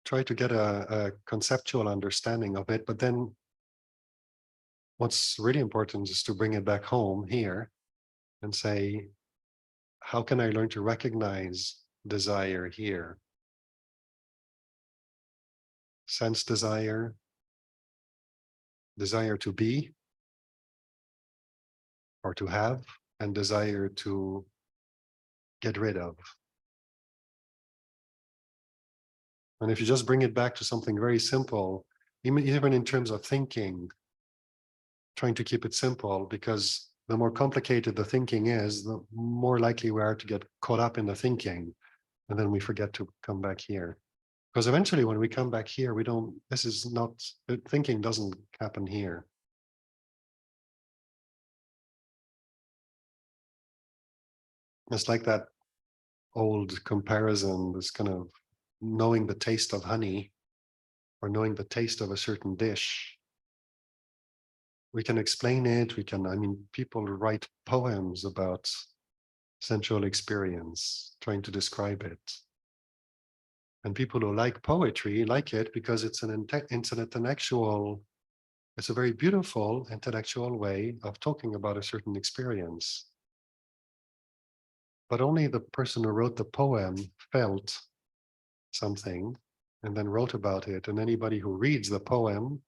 try to get a conceptual understanding of it, but then what's really important is to bring it back home here and say, how can I learn to recognize desire here? Sense desire, desire to be or to have, and desire to get rid of. And if you just bring it back to something very simple, even in terms of thinking, trying to keep it simple, because the more complicated the thinking is, the more likely we are to get caught up in the thinking. And then we forget to come back here. Because eventually when we come back here, this is not, thinking doesn't happen here. It's like that old comparison, this kind of knowing the taste of honey or knowing the taste of a certain dish. We can explain it. People write poems about sensual experience, trying to describe it. And people who like poetry like it because it's an intellectual, it's a very beautiful intellectual way of talking about a certain experience. But only the person who wrote the poem felt something and then wrote about it. And anybody who reads the poem,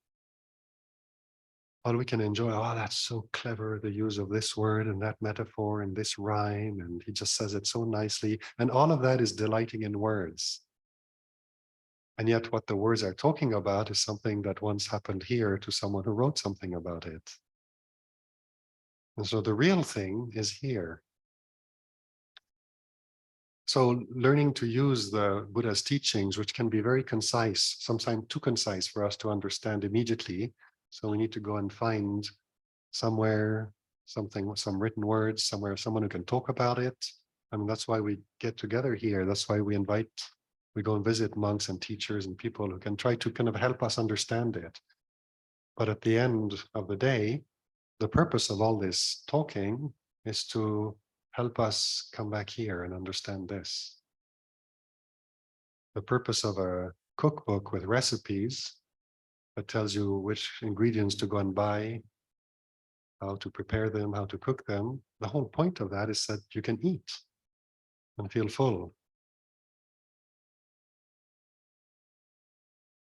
all we can enjoy, oh, that's so clever, the use of this word and that metaphor and this rhyme, and he just says it so nicely. And all of that is delighting in words. And yet what the words are talking about is something that once happened here to someone who wrote something about it. And so the real thing is here. So learning to use the Buddha's teachings, which can be very concise, sometimes too concise for us to understand immediately. So we need to go and find somewhere, some written words, somewhere, someone who can talk about it. I mean, that's why we get together here. That's why we go and visit monks and teachers and people who can try to kind of help us understand it. But at the end of the day, the purpose of all this talking is to help us come back here and understand this. The purpose of a cookbook with recipes that tells you which ingredients to go and buy, how to prepare them, how to cook them. The whole point of that is that you can eat and feel full.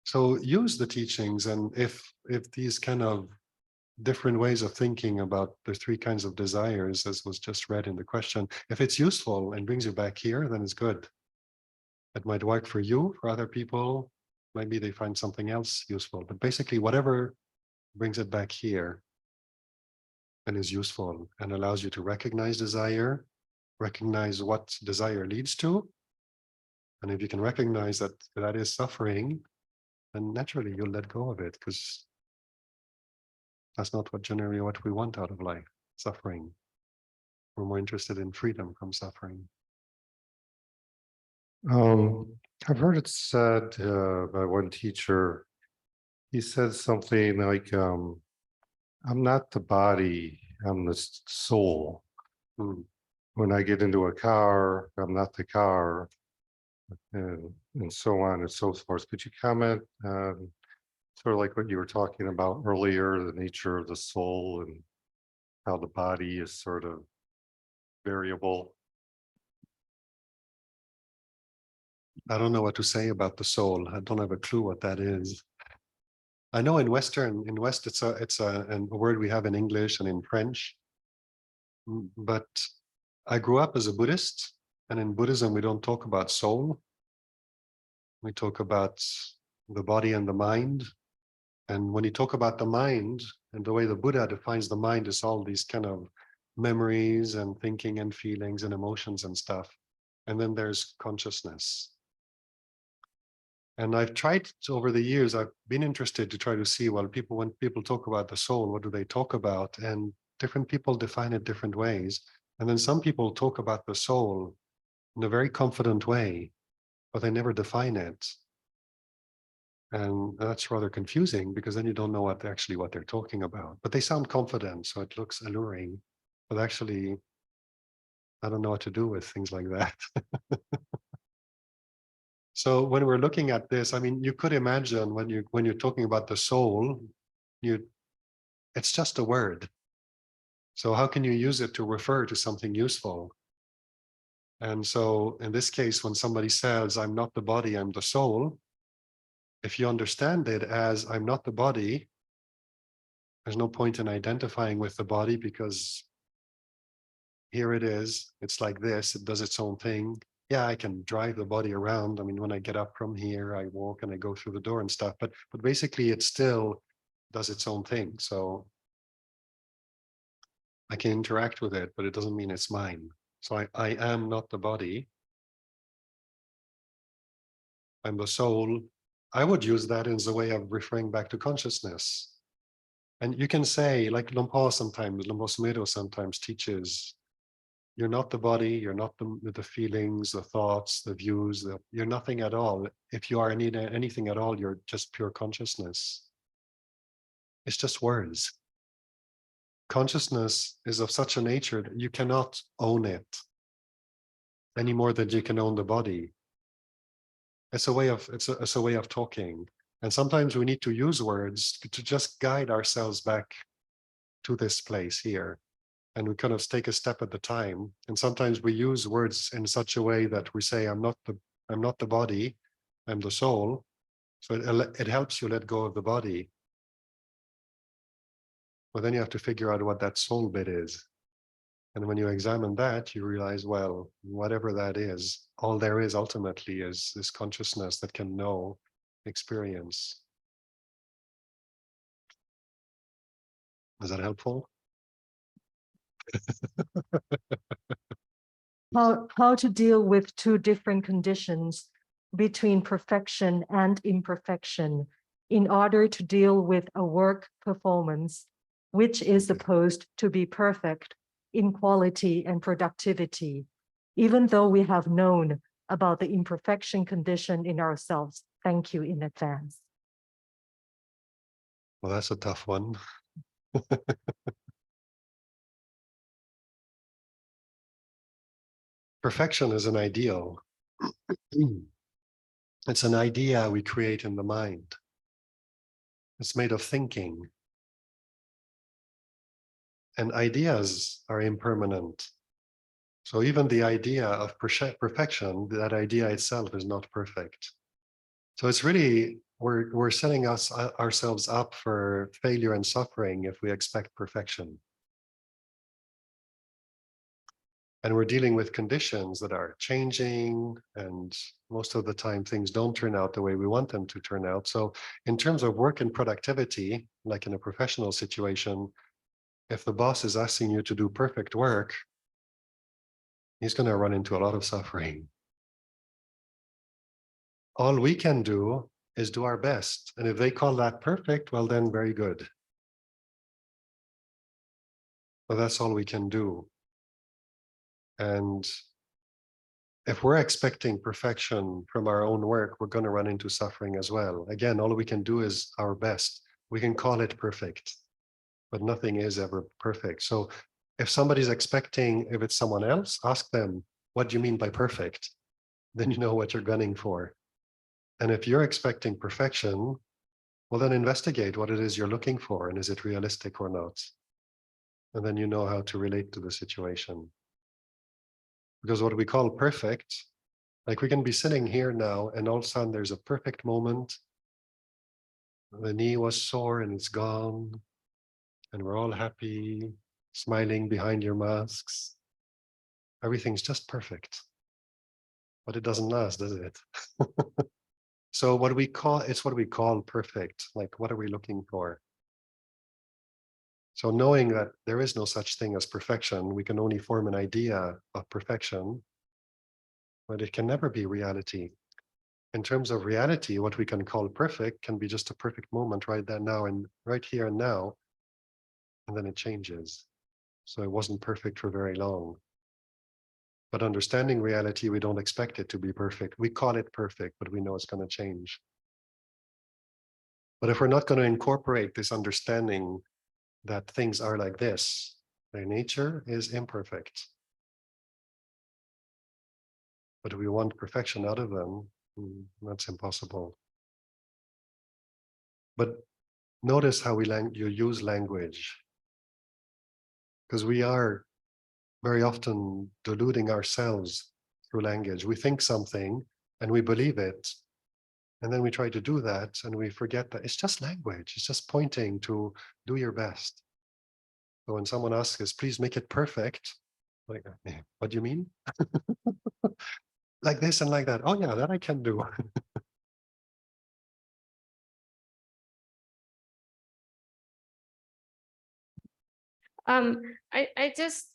So use the teachings, and if these kind of different ways of thinking about the three kinds of desires, as was just read in the question, if it's useful and brings you back here, then it's good. It might work for you, for other people, maybe they find something else useful. But basically, whatever brings it back here and is useful and allows you to recognize desire, recognize what desire leads to. And if you can recognize that that is suffering, then naturally you'll let go of it, because that's not generally what we want out of life, suffering. We're more interested in freedom from suffering.
I've heard it said by one teacher. He said something like, I'm not the body, I'm the soul. When I get into a car, I'm not the car, and so on and so forth. Could you comment on sort of like what you were talking about earlier, the nature of the soul and how the body is sort of variable?
I don't know what to say about the soul. I don't have a clue what that is. I know in West, it's a word we have in English and in French. But I grew up as a Buddhist, and in Buddhism, we don't talk about soul. We talk about the body and the mind. And when you talk about the mind, and the way the Buddha defines the mind is all these kind of memories and thinking and feelings and emotions and stuff. And then there's consciousness. And I've tried over the years, I've been interested to try to see, well, when people talk about the soul, what do they talk about? And different people define it different ways. And then some people talk about the soul in a very confident way, but they never define it. And that's rather confusing, because then you don't know what they're talking about. But they sound confident, so it looks alluring. But actually, I don't know what to do with things like that. So when we're looking at this, I mean, you could imagine when you're talking about the soul, it's just a word. So how can you use it to refer to something useful? And so in this case, when somebody says, I'm not the body, I'm the soul, if you understand it as I'm not the body, There's no point in identifying with the body because here it is, it's like this, it does its own thing. Yeah, I can drive the body around. I mean, when I get up from here, I walk and I go through the door and stuff, but basically it still does its own thing. So I can interact with it, but it doesn't mean it's mine. So I am not the body. I'm the soul. I would use that as a way of referring back to consciousness. And you can say, like Lumpur Sumedho sometimes teaches, you're not the body, you're not the feelings, the thoughts, the views, you're nothing at all. If you are anything at all, you're just pure consciousness. It's just words. Consciousness is of such a nature that you cannot own it any more than you can own the body. It's a way of talking. And sometimes we need to use words to just guide ourselves back to this place here. And we kind of take a step at a time. And sometimes we use words in such a way that we say, I'm not the body, I'm the soul. So it helps you let go of the body. But then you have to figure out what that soul bit is. And when you examine that, you realize, well, whatever that is, all there is ultimately is this consciousness that can know, experience. Is that helpful?
How to deal with two different conditions between perfection and imperfection in order to deal with a work performance, which is supposed to be perfect in quality and productivity, even though we have known about the imperfection condition in ourselves. Thank you in advance.
Well, that's a tough one. Perfection is an ideal. It's an idea we create in the mind. It's made of thinking. And ideas are impermanent. So even the idea of perfection, that idea itself is not perfect. So it's really, we're setting ourselves up for failure and suffering if we expect perfection. And we're dealing with conditions that are changing, and most of the time things don't turn out the way we want them to turn out. So in terms of work and productivity, like in a professional situation, if the boss is asking you to do perfect work, he's going to run into a lot of suffering. All we can do is do our best. And if they call that perfect, well, then very good. But that's all we can do. And if we're expecting perfection from our own work, we're going to run into suffering as well. Again, all we can do is our best. We can call it perfect, but nothing is ever perfect. So if somebody's expecting, if it's someone else, ask them, what do you mean by perfect? Then you know what you're gunning for. And if you're expecting perfection, well, then investigate what it is you're looking for, and is it realistic or not? And then you know how to relate to the situation. Because what we call perfect, like we can be sitting here now and all of a sudden there's a perfect moment. The knee was sore and it's gone. And we're all happy, smiling behind your masks. Everything's just perfect. But it doesn't last, does it? So what we call perfect. Like, what are we looking for? So knowing that there is no such thing as perfection, we can only form an idea of perfection, but it can never be reality. In terms of reality, what we can call perfect can be just a perfect moment right there now and right here and now, and then it changes. So it wasn't perfect for very long. But understanding reality, we don't expect it to be perfect. We call it perfect, but we know it's going to change. But if we're not going to incorporate this understanding that things are like this, their nature is imperfect. But we want perfection out of them, that's impossible. But notice how you use language. Because we are very often deluding ourselves through language. We think something and we believe it. And then we try to do that and we forget that it's just language. It's just pointing to do your best. So when someone asks us, please make it perfect, like, what do you mean? Like this and like that. Oh yeah, that I can do.
I just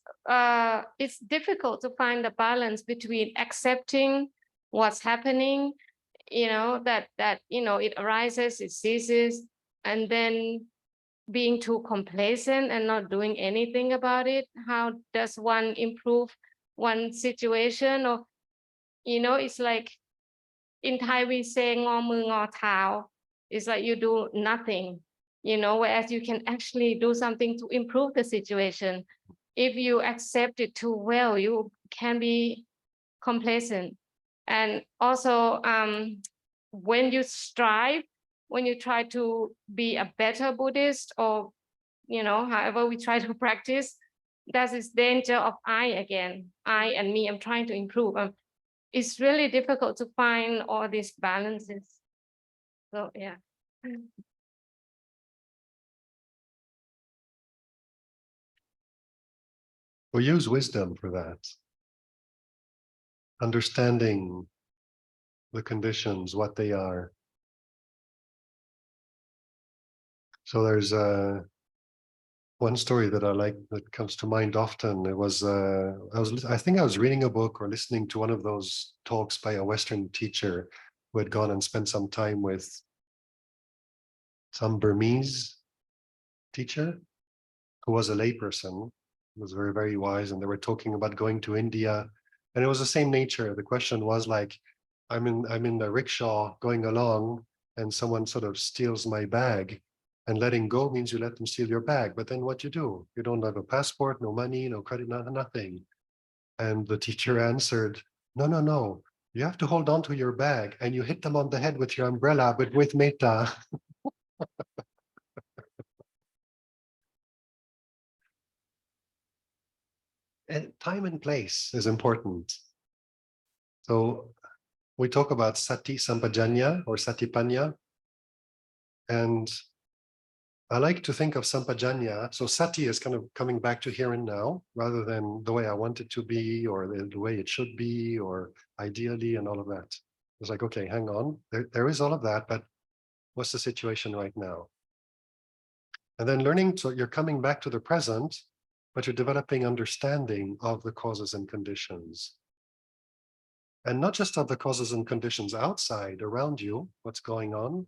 it's difficult to find the balance between accepting what's happening, that it arises, it ceases, and then being too complacent and not doing anything about it. How does one improve one situation? Or it's like in Thai we say ngor mu ngor thao. It's like you do nothing, whereas you can actually do something to improve the situation. If you accept it too well, you can be complacent. And also, when you strive, when you try to be a better Buddhist, or however we try to practice, there's this danger of I again, I and me. I'm trying to improve. It's really difficult to find all these balances. So yeah.
We use wisdom for that. Understanding the conditions, what they are. So there's one story that I like that comes to mind often. It was I think I was reading a book or listening to one of those talks by a Western teacher who had gone and spent some time with some Burmese teacher who was a layperson, was very, very wise, and they were talking about going to India. And it was the same nature. The question was like, I'm in the rickshaw going along and someone sort of steals my bag. And letting go means you let them steal your bag. But then what you do? You don't have a passport, no money, no credit, nothing. And the teacher answered, no, no, no. You have to hold on to your bag and you hit them on the head with your umbrella, but with metta. And time and place is important. So we talk about sati sampajanya or satipanya. And I like to think of sampajanya. So sati is kind of coming back to here and now, rather than the way I want it to be, or the way it should be, or ideally, and all of that. It's like, okay, hang on. There is all of that, but what's the situation right now? And then learning to, you're coming back to the present, but you're developing understanding of the causes and conditions. And not just of the causes and conditions outside around you, what's going on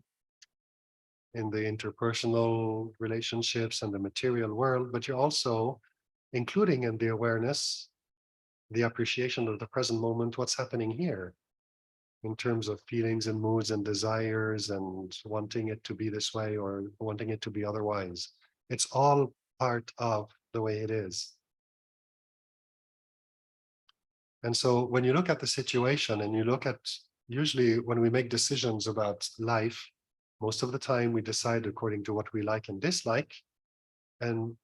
in the interpersonal relationships and the material world, but you're also including in the awareness, the appreciation of the present moment, what's happening here in terms of feelings and moods and desires and wanting it to be this way or wanting it to be otherwise. It's all part of the way it is. And so when you look at the situation and you look at, usually when we make decisions about life, most of the time we decide according to what we like and dislike. And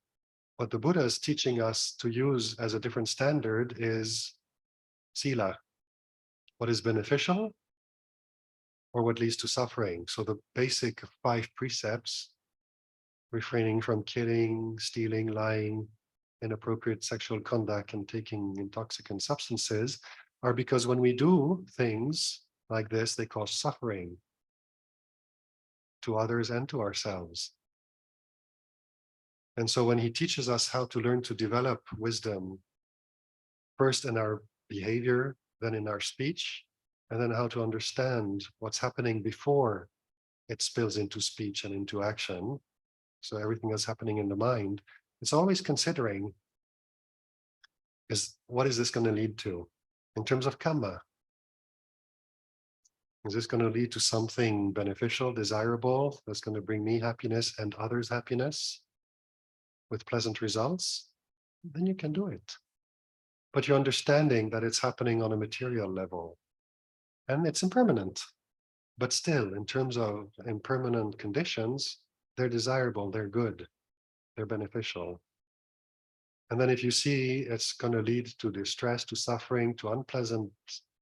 what the Buddha is teaching us to use as a different standard is sila, what is beneficial or what leads to suffering. So the basic 5 precepts, refraining from killing, stealing, lying, inappropriate sexual conduct, and taking intoxicant substances, are because when we do things like this, they cause suffering to others and to ourselves. And so when he teaches us how to learn to develop wisdom, first in our behavior, then in our speech, and then how to understand what's happening before it spills into speech and into action. So everything that's happening in the mind, it's always considering what is this going to lead to in terms of karma? Is this going to lead to something beneficial, desirable, that's going to bring me happiness and others happiness with pleasant results? Then you can do it. But you're understanding that it's happening on a material level and it's impermanent. But still, in terms of impermanent conditions, they're desirable, they're good, they're beneficial. And then if you see it's going to lead to distress, to suffering, to unpleasant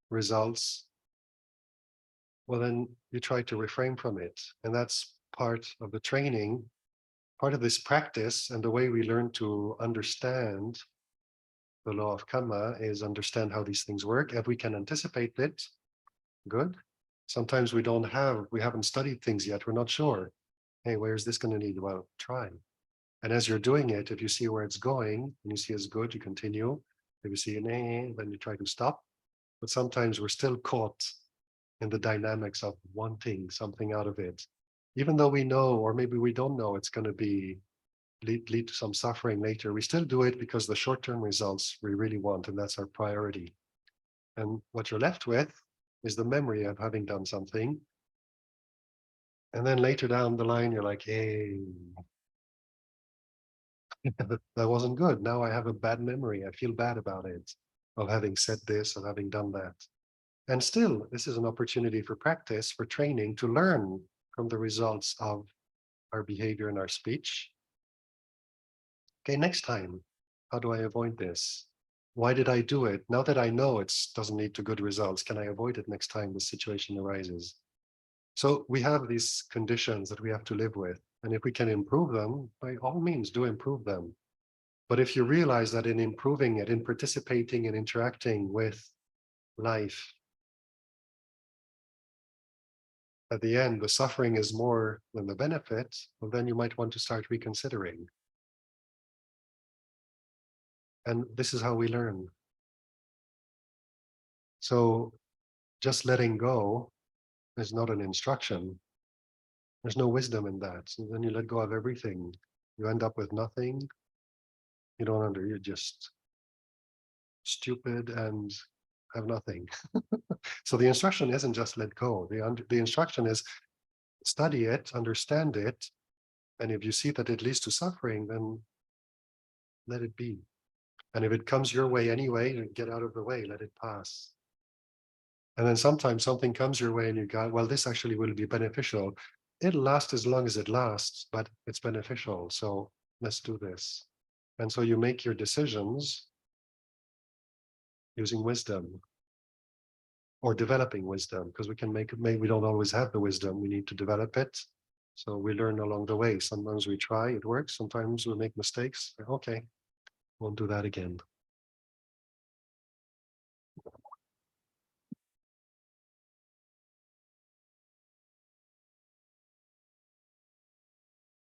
results, well, then you try to refrain from it. And that's part of the training, part of this practice. And the way we learn to understand the law of karma is understand how these things work. If we can anticipate it, good. Sometimes we haven't studied things yet. We're not sure. Hey, where is this going to lead? Well, try. And as you're doing it, if you see where it's going and you see it's good, you continue. If you see an then you try to stop. But sometimes we're still caught in the dynamics of wanting something out of it. Even though we know, or maybe we don't know, it's going to lead to some suffering later, we still do it because the short-term results we really want, and that's our priority. And what you're left with is the memory of having done something. And then later down the line, you're like, hey, that wasn't good. Now I have a bad memory. I feel bad about it, of having said this, of having done that. And still, this is an opportunity for practice, for training, to learn from the results of our behavior and our speech. Okay, next time, how do I avoid this? Why did I do it? Now that I know it doesn't lead to good results, can I avoid it next time the situation arises? So we have these conditions that we have to live with. And if we can improve them, by all means, do improve them. But if you realize that in improving it, in participating and interacting with life, at the end, the suffering is more than the benefit, well, then you might want to start reconsidering. And this is how we learn. So just letting go is not an instruction. There's no wisdom in that. So then you let go of everything. You end up with nothing. You're just stupid and have nothing. So the instruction isn't just let go. The instruction is study it, understand it. And if you see that it leads to suffering, then let it be. And if it comes your way anyway, get out of the way, let it pass. And then sometimes something comes your way and you go, well, this actually will be beneficial. It'll last as long as it lasts, but it's beneficial. So let's do this. And so you make your decisions using wisdom or developing wisdom, because we don't always have the wisdom. We need to develop it. So we learn along the way. Sometimes we try, it works. Sometimes we make mistakes. Okay, won't do that again.